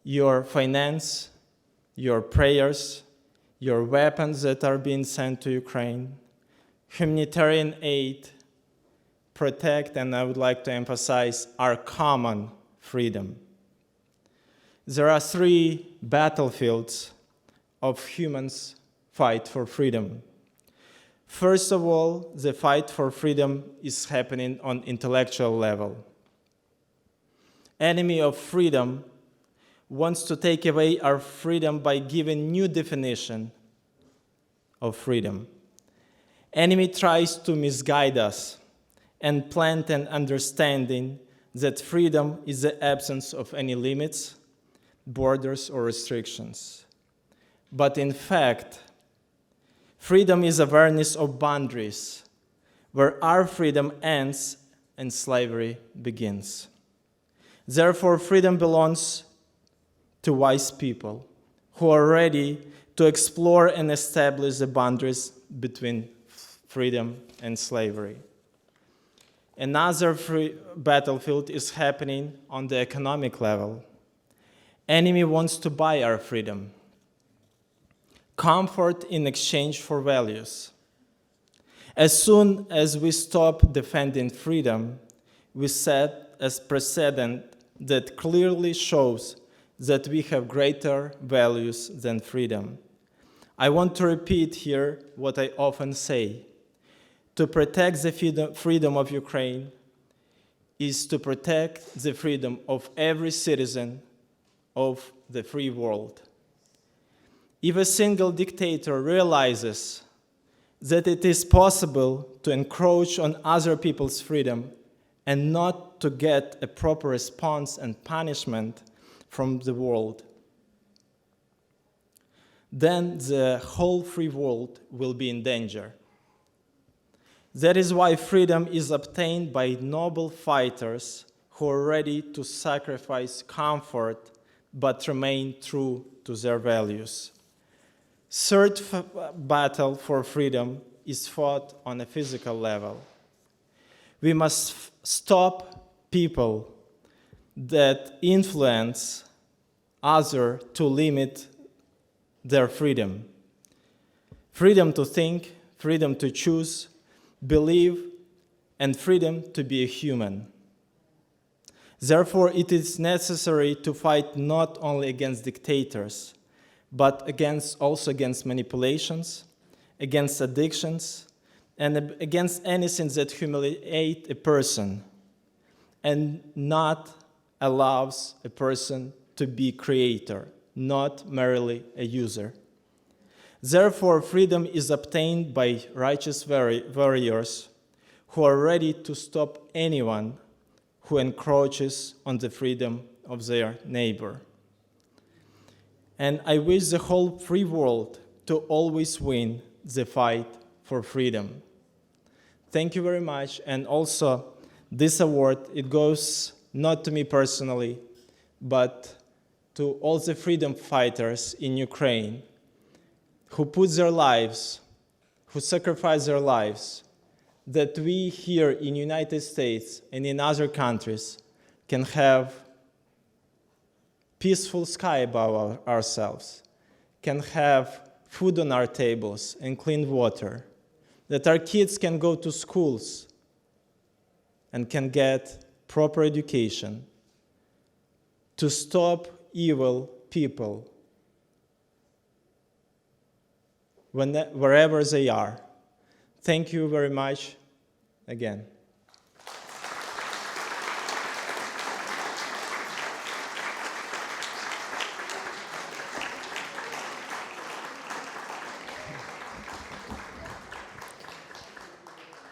Your finance, your prayers, your weapons that are being sent to Ukraine, humanitarian aid, protect, and I would like to emphasize, our common freedom. There are three battlefields of humans' fight for freedom. First of all, the fight for freedom is happening on intellectual level. Enemy of freedom wants to take away our freedom by giving new definition of freedom. Enemy tries to misguide us and plant an understanding that freedom is the absence of any limits, borders, or restrictions. But in fact, freedom is awareness of boundaries, where our freedom ends and slavery begins. Therefore, freedom belongs to wise people who are ready to explore and establish the boundaries between freedom and slavery. Another battlefield is happening on the economic level. Enemy wants to buy our freedom. Comfort in exchange for values. As soon as we stop defending freedom, we set a precedent that clearly shows that we have greater values than freedom. I want to repeat here what I often say. To protect the freedom of Ukraine is to protect the freedom of every citizen of the free world. If a single dictator realizes that it is possible to encroach on other people's freedom and not to get a proper response and punishment from the world, then the whole free world will be in danger. That is why freedom is obtained by noble fighters who are ready to sacrifice comfort but remain true to their values. Third battle for freedom is fought on a physical level. We must stop people that influence others to limit their freedom. Freedom to think, freedom to choose, believe, and freedom to be a human. Therefore, it is necessary to fight not only against dictators, but also against manipulations, against addictions, and against anything that humiliates a person and not allows a person to be creator, not merely a user. Therefore, freedom is obtained by righteous warriors who are ready to stop anyone who encroaches on the freedom of their neighbor. And I wish the whole free world to always win the fight for freedom. Thank you very much. And also, this award, it goes not to me personally, but to all the freedom fighters in Ukraine who put their lives, who sacrifice their lives, that we here in the United States and in other countries can have peaceful sky above ourselves, can have food on our tables and clean water, that our kids can go to schools and can get proper education, to stop evil people wherever they are. Thank you very much again.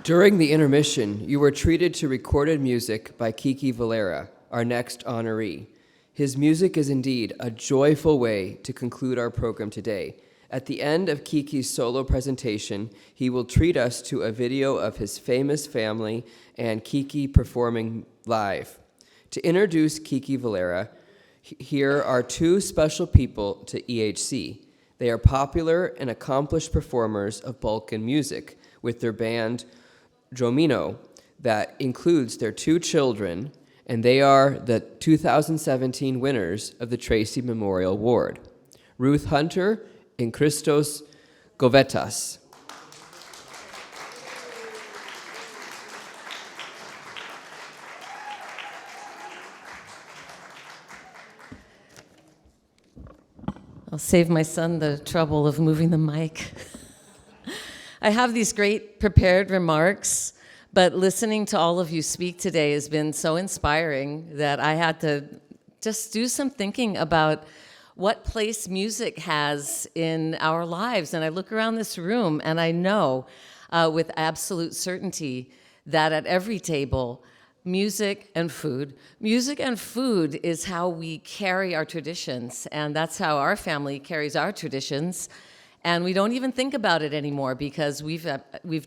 During the intermission, you were treated to recorded music by Kiki Valera, our next honoree. His music is indeed a joyful way to conclude our program today. At the end of Kiki's solo presentation, he will treat us to a video of his famous family and Kiki performing live. To introduce Kiki Valera, here are two special people to EHC. They are popular and accomplished performers of Balkan music with their band Dromino that includes their two children, and they are the 2017 winners of the Tracy Memorial Award, Ruth Hunter and Christos Govetas. I'll save my son the trouble of moving the mic. I have these great prepared remarks, but listening to all of you speak today has been so inspiring that I had to just do some thinking about what place music has in our lives. And I look around this room and I know with absolute certainty that at every table, music and food is how we carry our traditions, and that's how our family carries our traditions. And we don't even think about it anymore because we've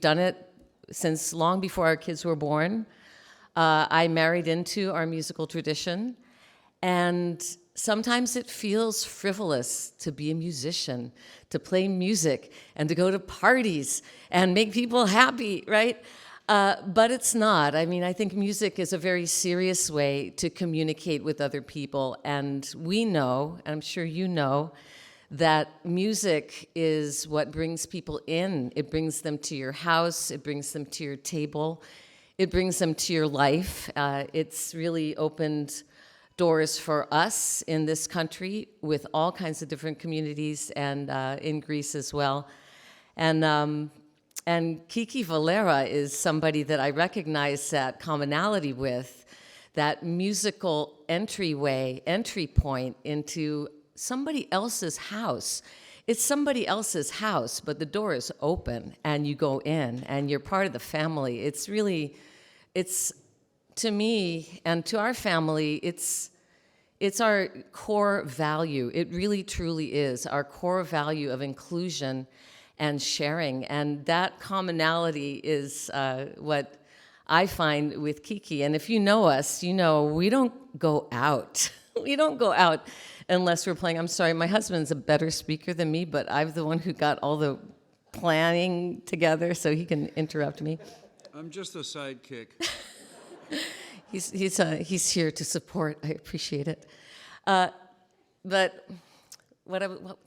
done it since long before our kids were born. I married into our musical tradition, and sometimes it feels frivolous to be a musician, to play music, and to go to parties and make people happy, right? But it's not. I mean, I think music is a very serious way to communicate with other people, and we know, and I'm sure you know, that music is what brings people in. It brings them to your house, it brings them to your table, it brings them to your life. It's really opened doors for us in this country with all kinds of different communities, and in Greece as well. And Kiki Valera is somebody that I recognize that commonality with, that musical entry point into somebody else's house. It's somebody else's house, but the door is open and you go in and you're part of the family. It's really, it's to me and to our family, it's our core value. It really truly is our core value of inclusion and sharing. And that commonality is what I find with Kiki. And if you know us, you know we don't go out. We don't go out unless we're playing. I'm sorry, my husband's a better speaker than me, but I'm the one who got all the planning together, so he can interrupt me. I'm just a sidekick. He's here to support. I appreciate it. But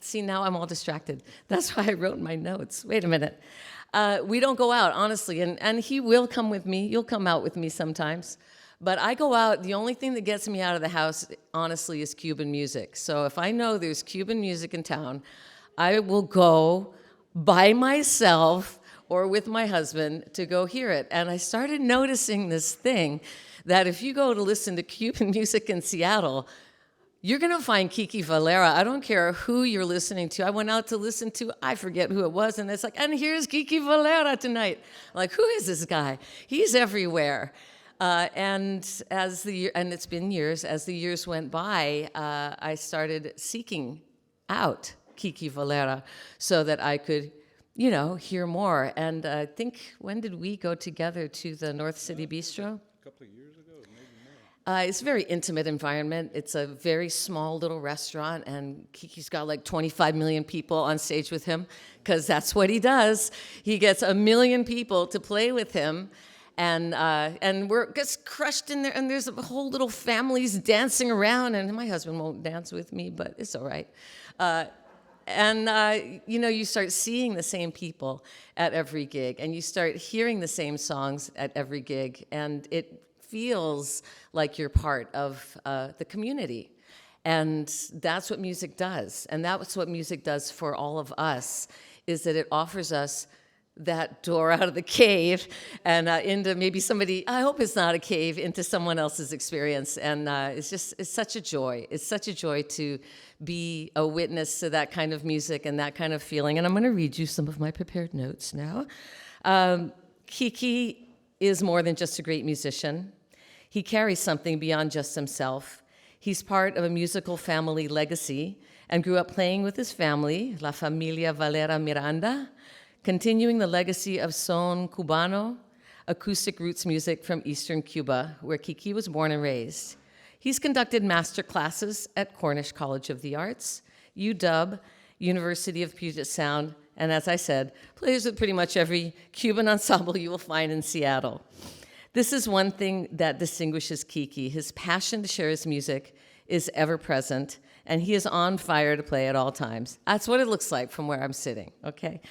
see, now I'm all distracted. That's why I wrote in my notes. Wait a minute. We don't go out, honestly, and he will come with me. You'll come out with me sometimes. But I go out, the only thing that gets me out of the house, honestly, is Cuban music. So if I know there's Cuban music in town, I will go by myself or with my husband to go hear it. And I started noticing this thing that if you go to listen to Cuban music in Seattle, you're going to find Kiki Valera. I don't care who you're listening to. I went out to listen to, I forget who it was, and it's like, and here's Kiki Valera tonight. Like, who is this guy? He's everywhere. And it's been years, as the years went by, I started seeking out Kiki Valera so that I could, hear more. And I think, when did we go together to the North City Bistro? A couple of years ago, maybe more. It's a very intimate environment. It's a very small little restaurant, and Kiki's got like 25 million people on stage with him, because that's what he does. He gets 1 million people to play with him. And we're just crushed in there, and there's a whole little families dancing around, and my husband won't dance with me, but it's all right. You start seeing the same people at every gig, and you start hearing the same songs at every gig, and it feels like you're part of the community. And that's what music does, and that's what music does for all of us, is that it offers us that door out of the cave and into maybe somebody, I hope it's not a cave, into someone else's experience. And it's such a joy. It's such a joy to be a witness to that kind of music and that kind of feeling. And I'm going to read you some of my prepared notes now. Kiki is more than just a great musician. He carries something beyond just himself. He's part of a musical family legacy and grew up playing with his family, La Familia Valera Miranda, continuing the legacy of son cubano, acoustic roots music from Eastern Cuba, where Kiki was born and raised. He's conducted master classes at Cornish College of the Arts, UW, University of Puget Sound, and as I said, plays with pretty much every Cuban ensemble you will find in Seattle. This is one thing that distinguishes Kiki. His passion to share his music is ever present, and he is on fire to play at all times. That's what it looks like from where I'm sitting, okay?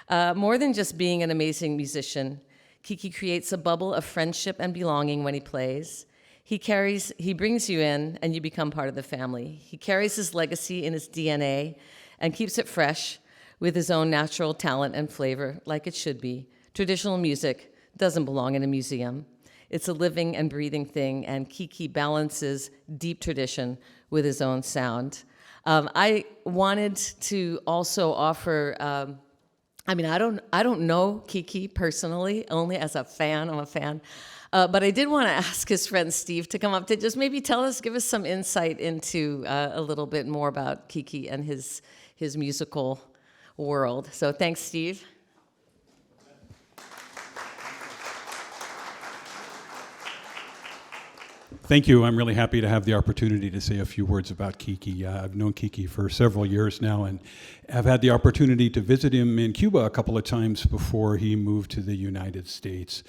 More than just being an amazing musician, Kiki creates a bubble of friendship and belonging when he plays. He brings you in and you become part of the family. He carries his legacy in his DNA and keeps it fresh with his own natural talent and flavor, like it should be. Traditional music doesn't belong in a museum. It's a living and breathing thing, and Kiki balances deep tradition with his own sound. I wanted to also offer, I don't know Kiki personally, only as a fan, I'm a fan. But I did want to ask his friend Steve to come up to just maybe give us some insight into a little bit more about Kiki and his musical world. So thanks, Steve. Thank you. I'm really happy to have the opportunity to say a few words about Kiki. I've known Kiki for several years now and have had the opportunity to visit him in Cuba a couple of times before he moved to the United States.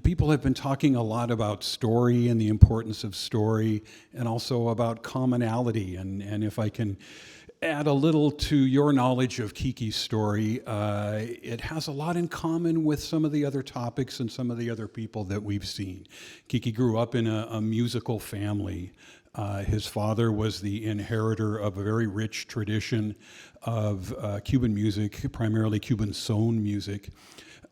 People have been talking a lot about story and the importance of story, and also about commonality. And if I can add a little to your knowledge of Kiki's story, it has a lot in common with some of the other topics and some of the other people that we've seen. Kiki grew up in a musical family. His father was the inheritor of a very rich tradition of Cuban music, primarily Cuban son music,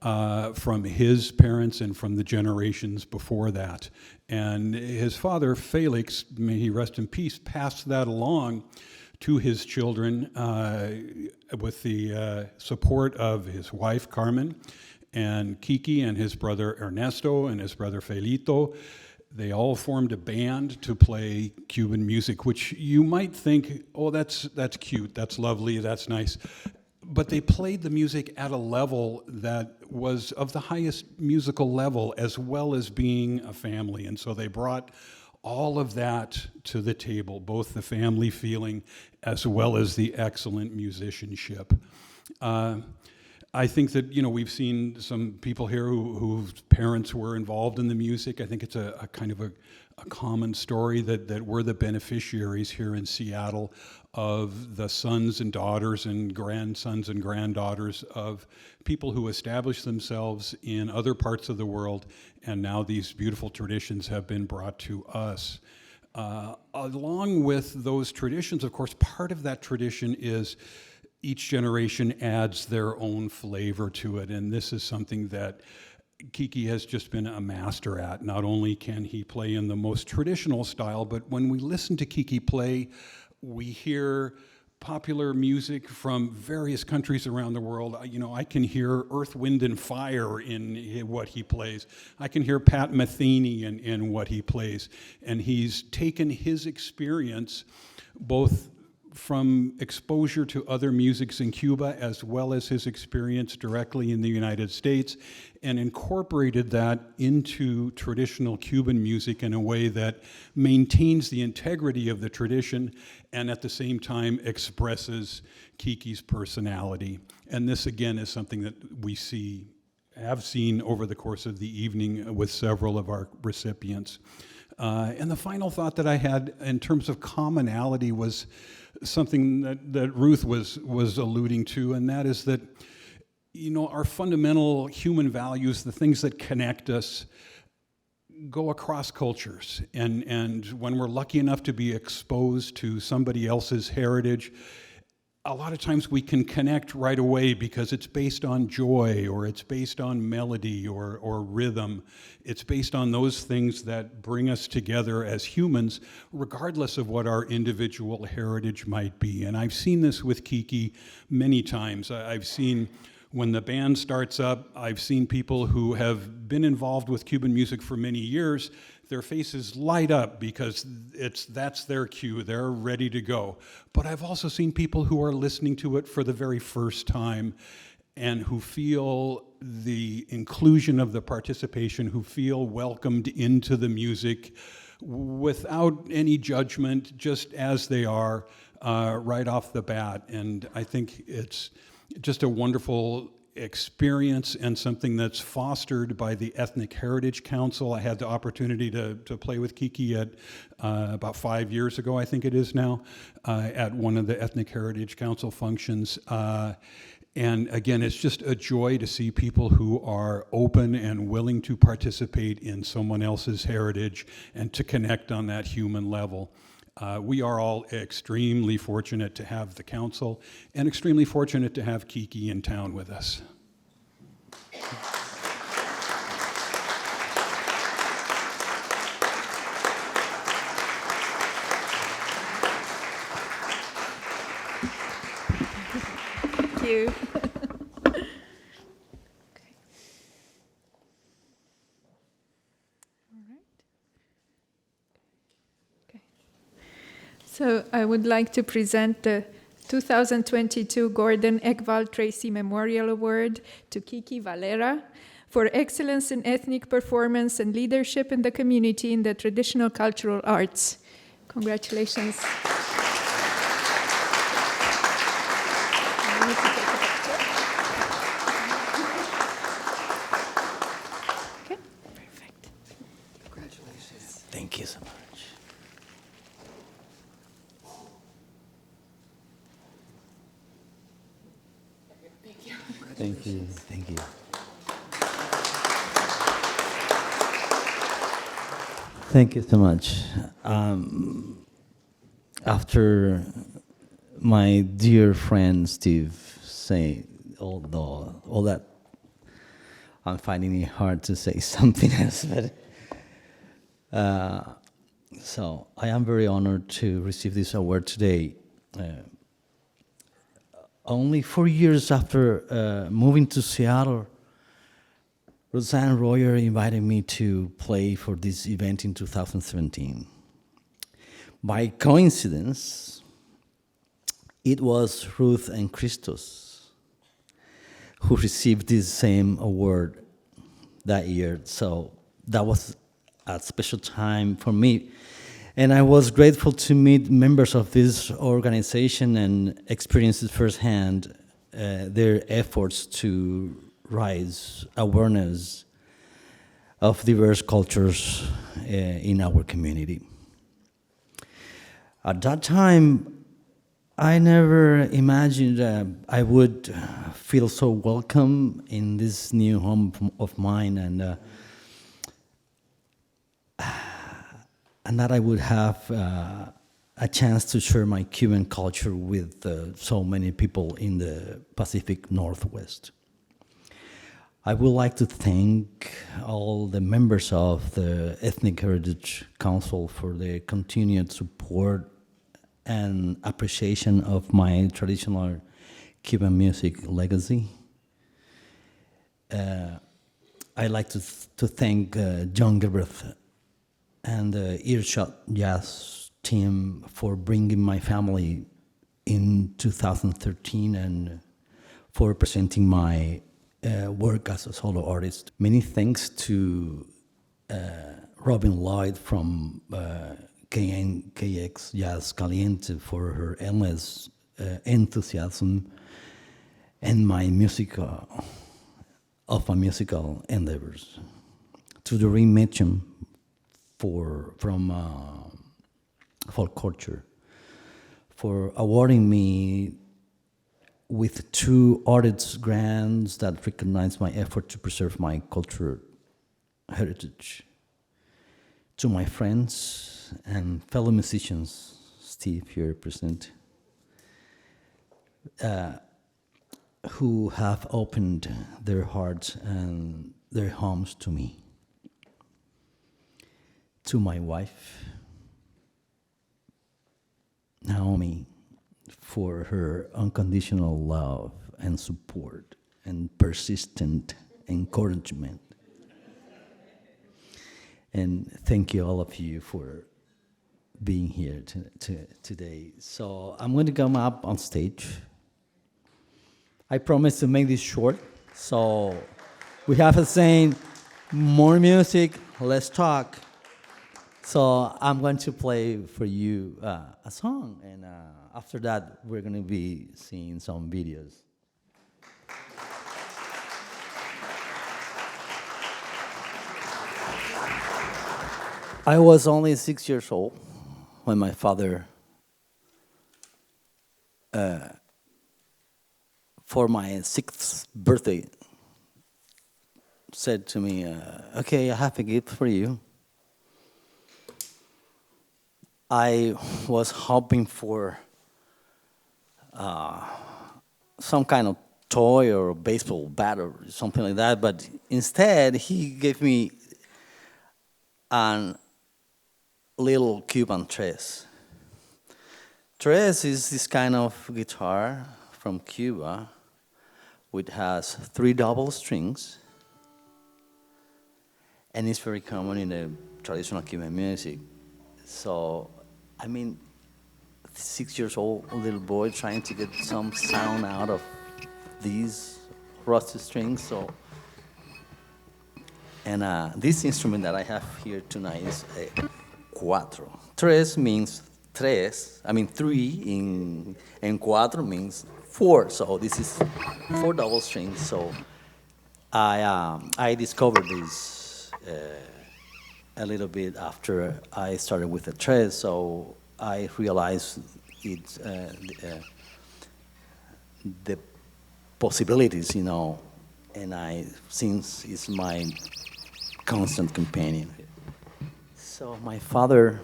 from his parents and from the generations before that. And his father, Felix, may he rest in peace, passed that along to his children with the support of his wife, Carmen, and Kiki and his brother Ernesto and his brother Felito. They all formed a band to play Cuban music, which you might think, oh, that's cute, that's lovely, that's nice. But they played the music at a level that was of the highest musical level, as well as being a family. And so they brought all of that to the table, both the family feeling as well as the excellent musicianship. I think that, we've seen some people here whose parents were involved in the music. I think it's a kind of a common story that we're the beneficiaries here in Seattle of the sons and daughters and grandsons and granddaughters of people who established themselves in other parts of the world, and now these beautiful traditions have been brought to us. Along with those traditions, of course, part of that tradition is each generation adds their own flavor to it, and this is something that Kiki has just been a master at. Not only can he play in the most traditional style, but when we listen to Kiki play, we hear popular music from various countries around the world. I can hear Earth, Wind, and Fire in what he plays. I can hear Pat Metheny in what he plays. And he's taken his experience, both from exposure to other musics in Cuba, as well as his experience directly in the United States, and incorporated that into traditional Cuban music in a way that maintains the integrity of the tradition and at the same time expresses Kiki's personality. And this, again, is something that we have seen over the course of the evening with several of our recipients. And the final thought that I had in terms of commonality was something that Ruth was alluding to, and that is that, our fundamental human values, the things that connect us, go across cultures. And when we're lucky enough to be exposed to somebody else's heritage, a lot of times we can connect right away because it's based on joy, or it's based on melody or rhythm. It's based on those things that bring us together as humans, regardless of what our individual heritage might be. And I've seen this with Kiki many times. I've seen when the band starts up, I've seen people who have been involved with Cuban music for many years, their faces light up because that's their cue. They're ready to go. But I've also seen people who are listening to it for the very first time and who feel the inclusion of the participation, who feel welcomed into the music without any judgment, just as they are, right off the bat. And I think it's just a wonderful experience and something that's fostered by the Ethnic Heritage Council. I had the opportunity to play with Kiki at about 5 years ago, I think it is now, at one of the Ethnic Heritage Council functions. And again, it's just a joy to see people who are open and willing to participate in someone else's heritage and to connect on that human level. We are all extremely fortunate to have the council and extremely fortunate to have Kiki in town with us. Thank you. So I would like to present the 2022 Gordon Ekval Tracy Memorial Award to Kiki Valera for excellence in ethnic performance and leadership in the community in the traditional cultural arts. Congratulations. Okay, perfect. Congratulations. Thank you so much. Thank you. Thank you. Thank you so much. After my dear friend Steve say all that, I'm finding it hard to say something else. But so I am very honored to receive this award today. Only 4 years after moving to Seattle, Roseanne Royer invited me to play for this event in 2017. By coincidence, it was Ruth and Christos who received this same award that year. So that was a special time for me. And I was grateful to meet members of this organization and experience firsthand their efforts to raise awareness of diverse cultures in our community. At that time, I never imagined I would feel so welcome in this new home of mine, and that I would have a chance to share my Cuban culture with so many people in the Pacific Northwest. I would like to thank all the members of the Ethnic Heritage Council for their continued support and appreciation of my traditional Cuban music legacy. I'd like to thank John Gilbert and the Earshot Jazz team for bringing my family in 2013 and for presenting my work as a solo artist. Many thanks to Robin Lloyd from KX Jazz Caliente for her endless enthusiasm and my musical endeavors. To Doreen Mitchum from Folk Culture for awarding me with 2 artists grants that recognize my effort to preserve my cultural heritage. To my friends and fellow musicians, Steve here present, who have opened their hearts and their homes to me. To my wife, Naomi, for her unconditional love and support and persistent encouragement. And thank you all of you for being here today. So I'm going to come up on stage. I promise to make this short. So we have a saying, more music, less talk. So I'm going to play for you a song, and after that, we're going to be seeing some videos. I was only 6 years old when my father, for my 6th birthday, said to me, okay, I have a gift for you. I was hoping for some kind of toy or a baseball bat or something like that, but instead he gave me a little Cuban tres. Tres is this kind of guitar from Cuba, which has 3 double strings, and it's very common in the traditional Cuban music. So, I mean, 6 years old little boy trying to get some sound out of these rusty strings. So, and this instrument that I have here tonight is a cuatro. Tres means tres, I mean 3, and cuatro means 4. So this is 4 double strings. So I discovered this a little bit after I started with the tres. So I realized it's the possibilities, you know, and since it's my constant companion. So my father,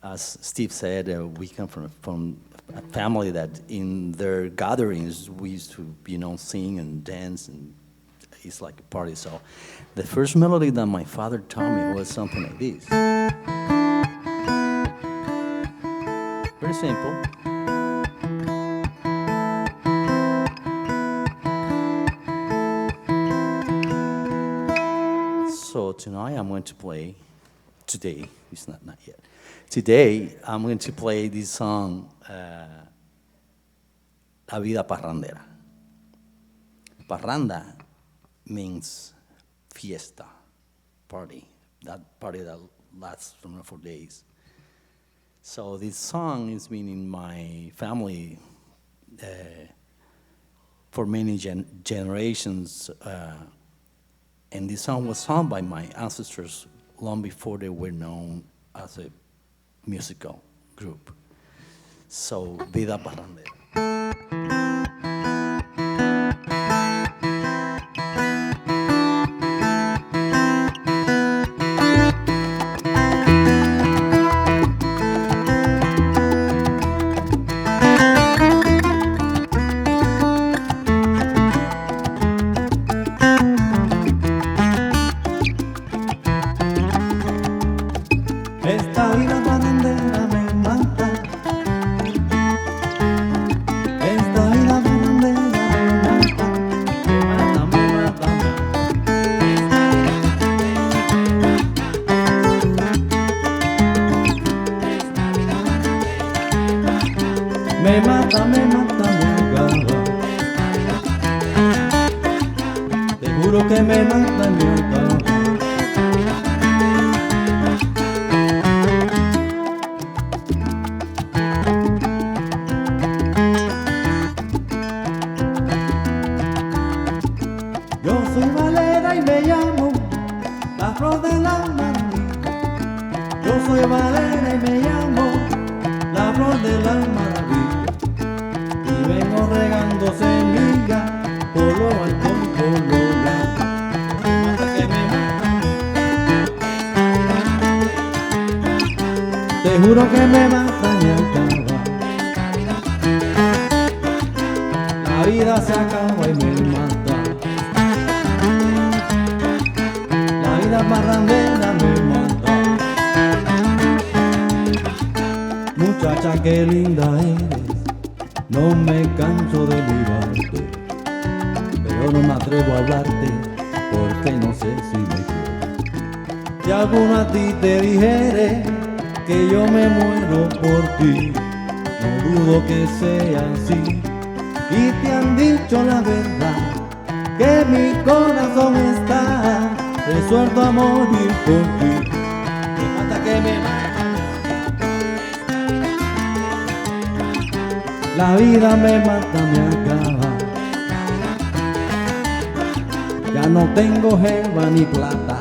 as Steve said, we come from a family that in their gatherings we used to, you know, sing and dance, and it's like a party. So the first melody that my father taught me was something like this. Very simple. So tonight I'm going to play, today, it's not yet. Today I'm going to play this song, La Vida Parrandera. Parranda means fiesta, party, that party that lasts from 4 days. So this song has been in my family for many generations, and this song was sung by my ancestors long before they were known as a musical group. So, Vida Parrandera. Esta vida parrandera me mata. Esta vida parrandera me mata. Me mata, me mata, me acaba. Te juro que me mata, me acaba. Yo soy Valera y me llamo la flor de la maravilla. Yo soy Valera y me llamo la flor de la maravilla. Y vengo regando semillas por lo alto y por lo largo. Hasta que me mata. Te juro que me mata y acaba. La vida se acaba y me mata. La vida parrandera me mata. Muchacha, qué linda eres, no me canso de mirarte, pero no me atrevo a hablarte porque no sé si me quieres. Si alguno a ti te dijere que yo me muero por ti, no dudo que sea así. Y te han dicho la verdad, que mi corazón está resuelto a morir por ti. Me mata que me mata. La vida me mata, me acaba. Ya no tengo jeva ni plata.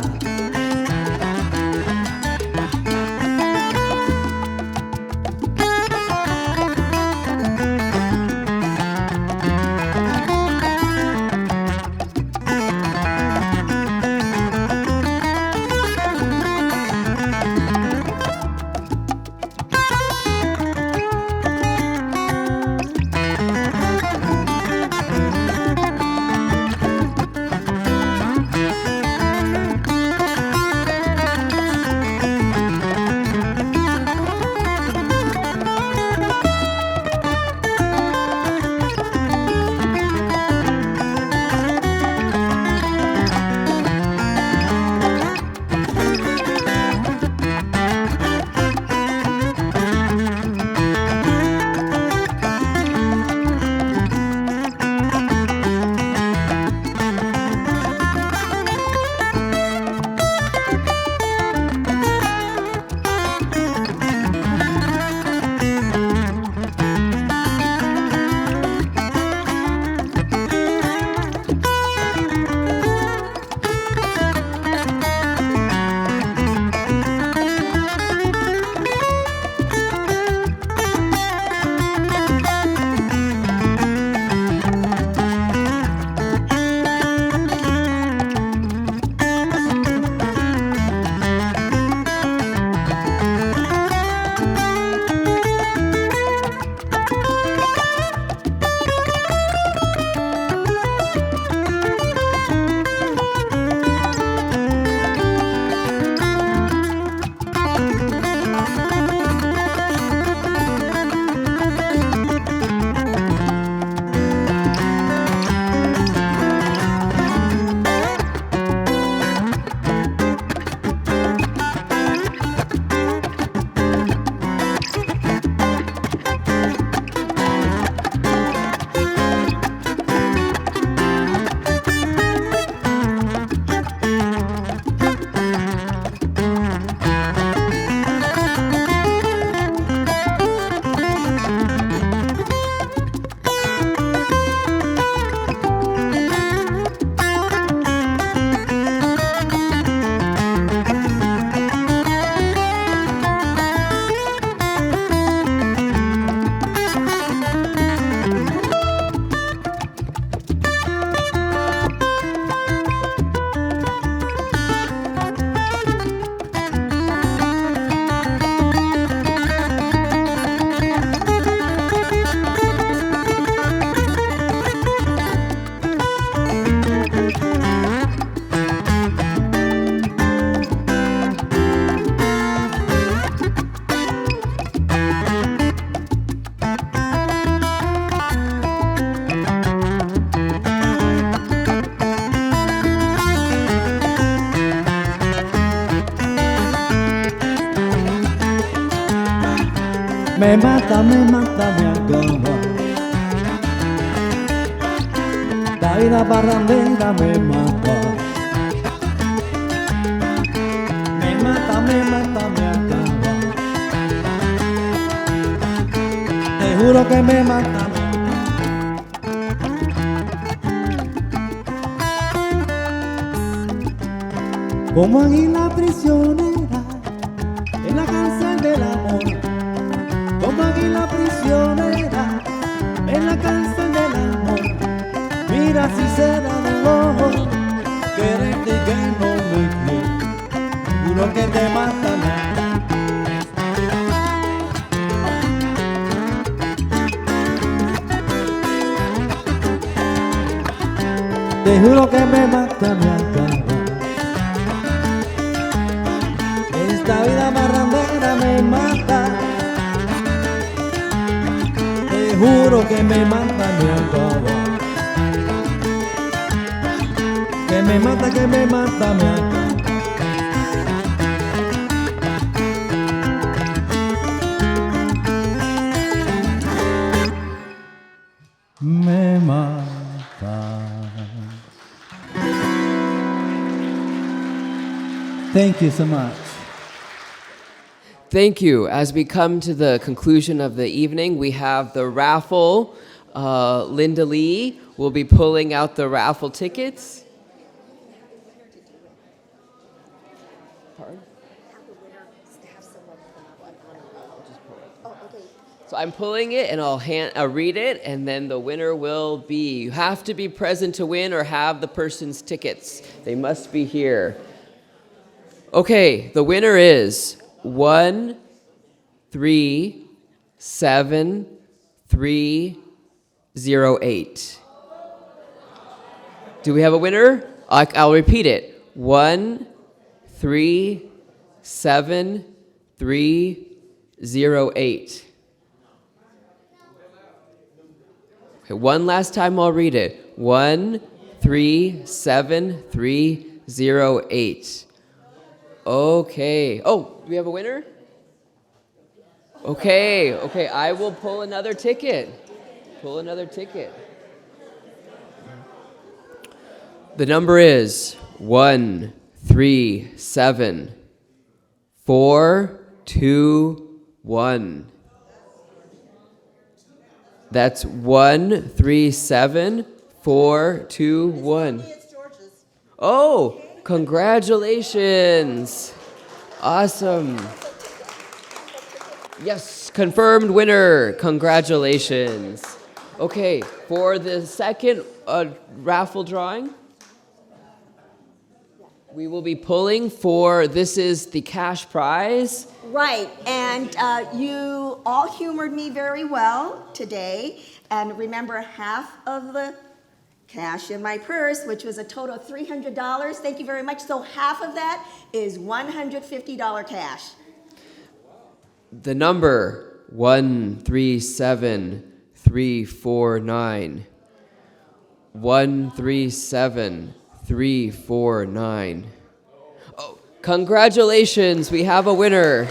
Me mata, me acaba. La vida barrandera me mata. Me mata, me acaba. Te juro que me mata. Como águila prisionera en la cárcel del amor. Como águila prisionera en la cárcel del amor. Mira si será dolor quererte y que no me quieres. Juro que te mata. Te juro que me mata, me acaba. Esta vida barrandera me mata. Te juro que me mata, me acaba. Que me mata, me acaba. Me mata. Thank you so much. Thank you. As we come to the conclusion of the evening, we have the raffle. Linda Lee will be pulling out the raffle tickets. So I'm pulling it, and I'll read it, and then the winner will be. You have to be present to win or have the person's tickets. They must be here. Okay, the winner is 137308. Do we have a winner? I'll repeat it. 137308. Okay, one last time I'll read it. 137308. Okay. Oh, do we have a winner? Okay, I will pull another ticket. The number is 137421. That's 137421. Oh, congratulations. Awesome. Yes, confirmed winner. Congratulations. Okay, for the second raffle drawing, we will be pulling for, this is the cash prize. Right, and you all humored me very well today. And remember, half of the cash in my purse, which was a total of $300. Thank you very much. So half of that is $150 cash. The number 137349. 137349. Oh, congratulations, we have a winner.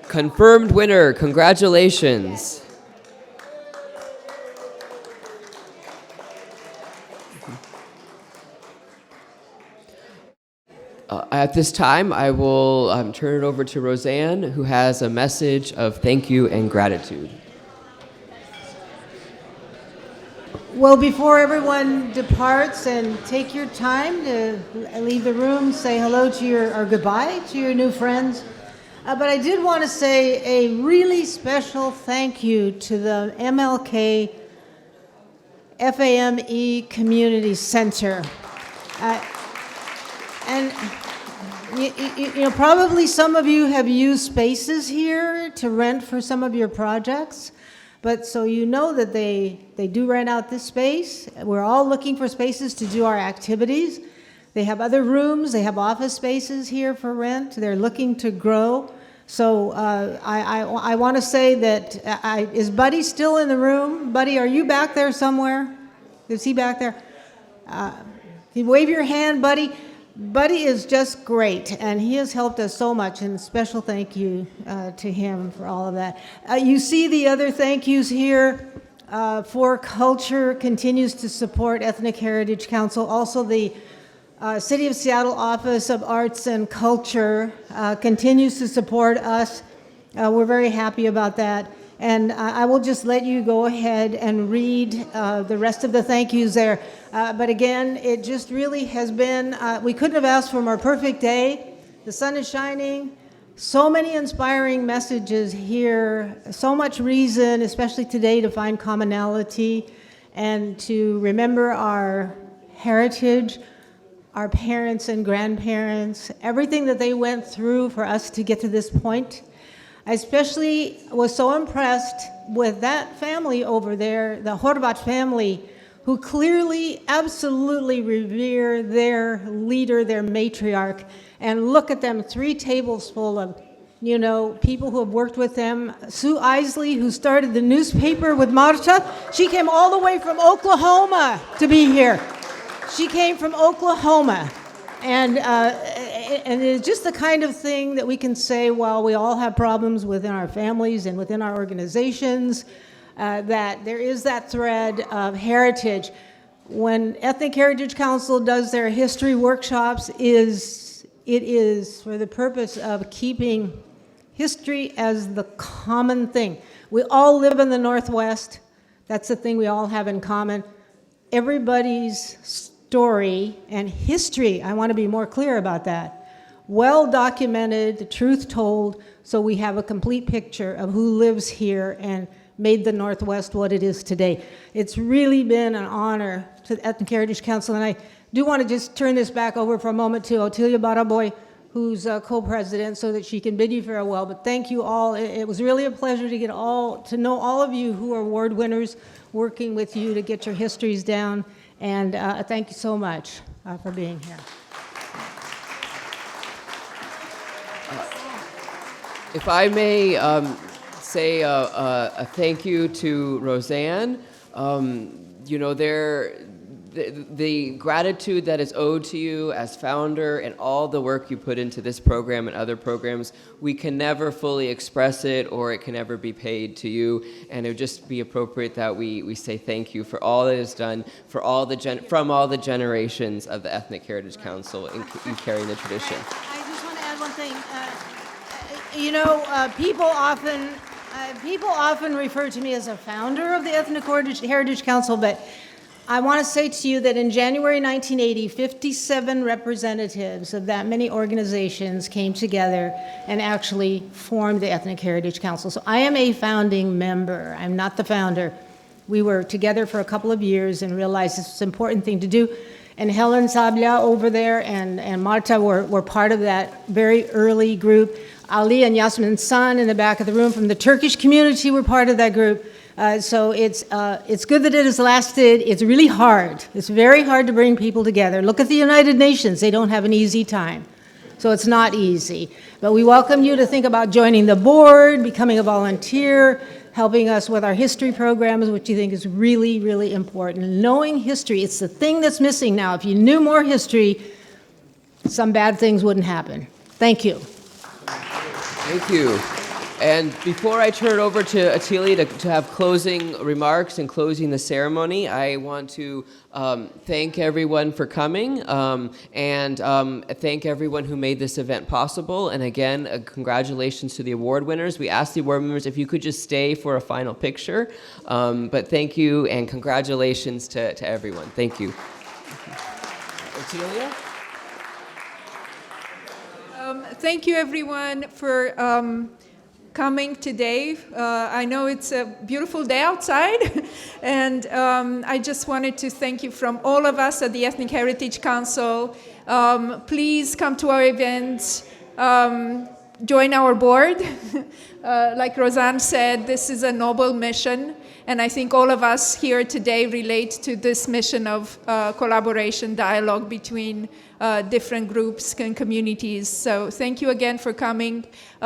Confirmed winner, congratulations. At this time, I will turn it over to Roseanne, who has a message of thank you and gratitude. Well, before everyone departs, and take your time to leave the room, say hello to or goodbye to your new friends. But I did want to say a really special thank you to the MLK FAME Community Center. And you know, probably some of you have used spaces here to rent for some of your projects, but so you know that they do rent out this space. We're all looking for spaces to do our activities. They have other rooms, they have office spaces here for rent. They're looking to grow. So I want to say that, is Buddy still in the room? Buddy, are you back there somewhere? Is he back there? You wave your hand, Buddy. Buddy is just great, and he has helped us so much, and a special thank you to him for all of that. You see the other thank yous here. For Culture continues to support Ethnic Heritage Council. Also, the City of Seattle Office of Arts and Culture continues to support us. We're very happy about that. And I will just let you go ahead and read the rest of the thank yous there. But again, it just really has been, we couldn't have asked for a more perfect day. The sun is shining. So many inspiring messages here. So much reason, especially today, to find commonality and to remember our heritage, our parents and grandparents, everything that they went through for us to get to this point. I especially was so impressed with that family over there, the Horvat family, who clearly, absolutely revere their leader, their matriarch. And look at them, 3 tables full of, you know, people who have worked with them. Sue Isley, who started the newspaper with Marta, she came all the way from Oklahoma to be here. She came from Oklahoma And it's just the kind of thing that we can say while we all have problems within our families and within our organizations, that there is that thread of heritage. When Ethnic Heritage Council does their history workshops, it is for the purpose of keeping history as the common thing. We all live in the Northwest. That's the thing we all have in common. Everybody's story and history, I want to be more clear about that, well documented, the truth told, so we have a complete picture of who lives here and made the Northwest what it is today. It's really been an honor to the Ethnic Heritage Council, and I do want to just turn this back over for a moment to Otilia Baraboy, who's co-president, so that she can bid you farewell. But thank you all. It was really a pleasure to to know all of you who are award winners, working with you to get your histories down. And thank you so much for being here. If I may say a thank you to Roseanne, you know, the gratitude that is owed to you as founder and all the work you put into this program and other programs, we can never fully express it, or it can never be paid to you. And it would just be appropriate that we say thank you for all that is done for all from all the generations of the Ethnic Heritage Council in carrying the tradition. I just want to add one thing. You know, people often refer to me as a founder of the Ethnic Heritage Council, but I want to say to you that in January 1980, 57 representatives of that many organizations came together and actually formed the Ethnic Heritage Council. So I am a founding member. I'm not the founder. We were together for a couple of years and realized this was an important thing to do. And Helen Sablia over there and Marta were part of that very early group. Ali and Yasmin San in the back of the room from the Turkish community were part of that group. So it's good that it has lasted. It's really hard. It's very hard to bring people together. Look at the United Nations. They don't have an easy time. So it's not easy. But we welcome you to think about joining the board, becoming a volunteer, helping us with our history programs, which you think is really, really important. Knowing history, it's the thing that's missing now. If you knew more history, some bad things wouldn't happen. Thank you. Thank you. And before I turn it over to Otilia to have closing remarks and closing the ceremony, I want to thank everyone for coming and thank everyone who made this event possible. And again, congratulations to the award winners. We asked the award winners if you could just stay for a final picture. But thank you and congratulations to everyone. Thank you. Otilia? Thank you, everyone, for coming today. I know it's a beautiful day outside, and I just wanted to thank you from all of us at the Ethnic Heritage Council. Please come to our events, join our board. Like Roseanne said, this is a noble mission, and I think all of us here today relate to this mission of collaboration, dialogue between different groups and communities. So thank you again for coming.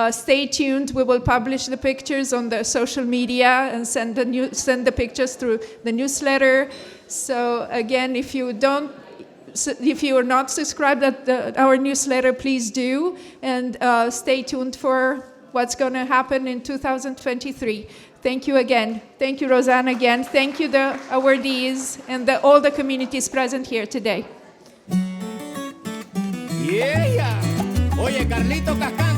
Stay tuned. We will publish the pictures on the social media and send the pictures through the newsletter. So again, if you are not subscribed at our newsletter, please do, and stay tuned for what's going to happen in 2023. Thank you again. Thank you, Roseanne, again. Thank you, the awardees, and all the communities present here today. Yeah. Oye, Carlito Cascán.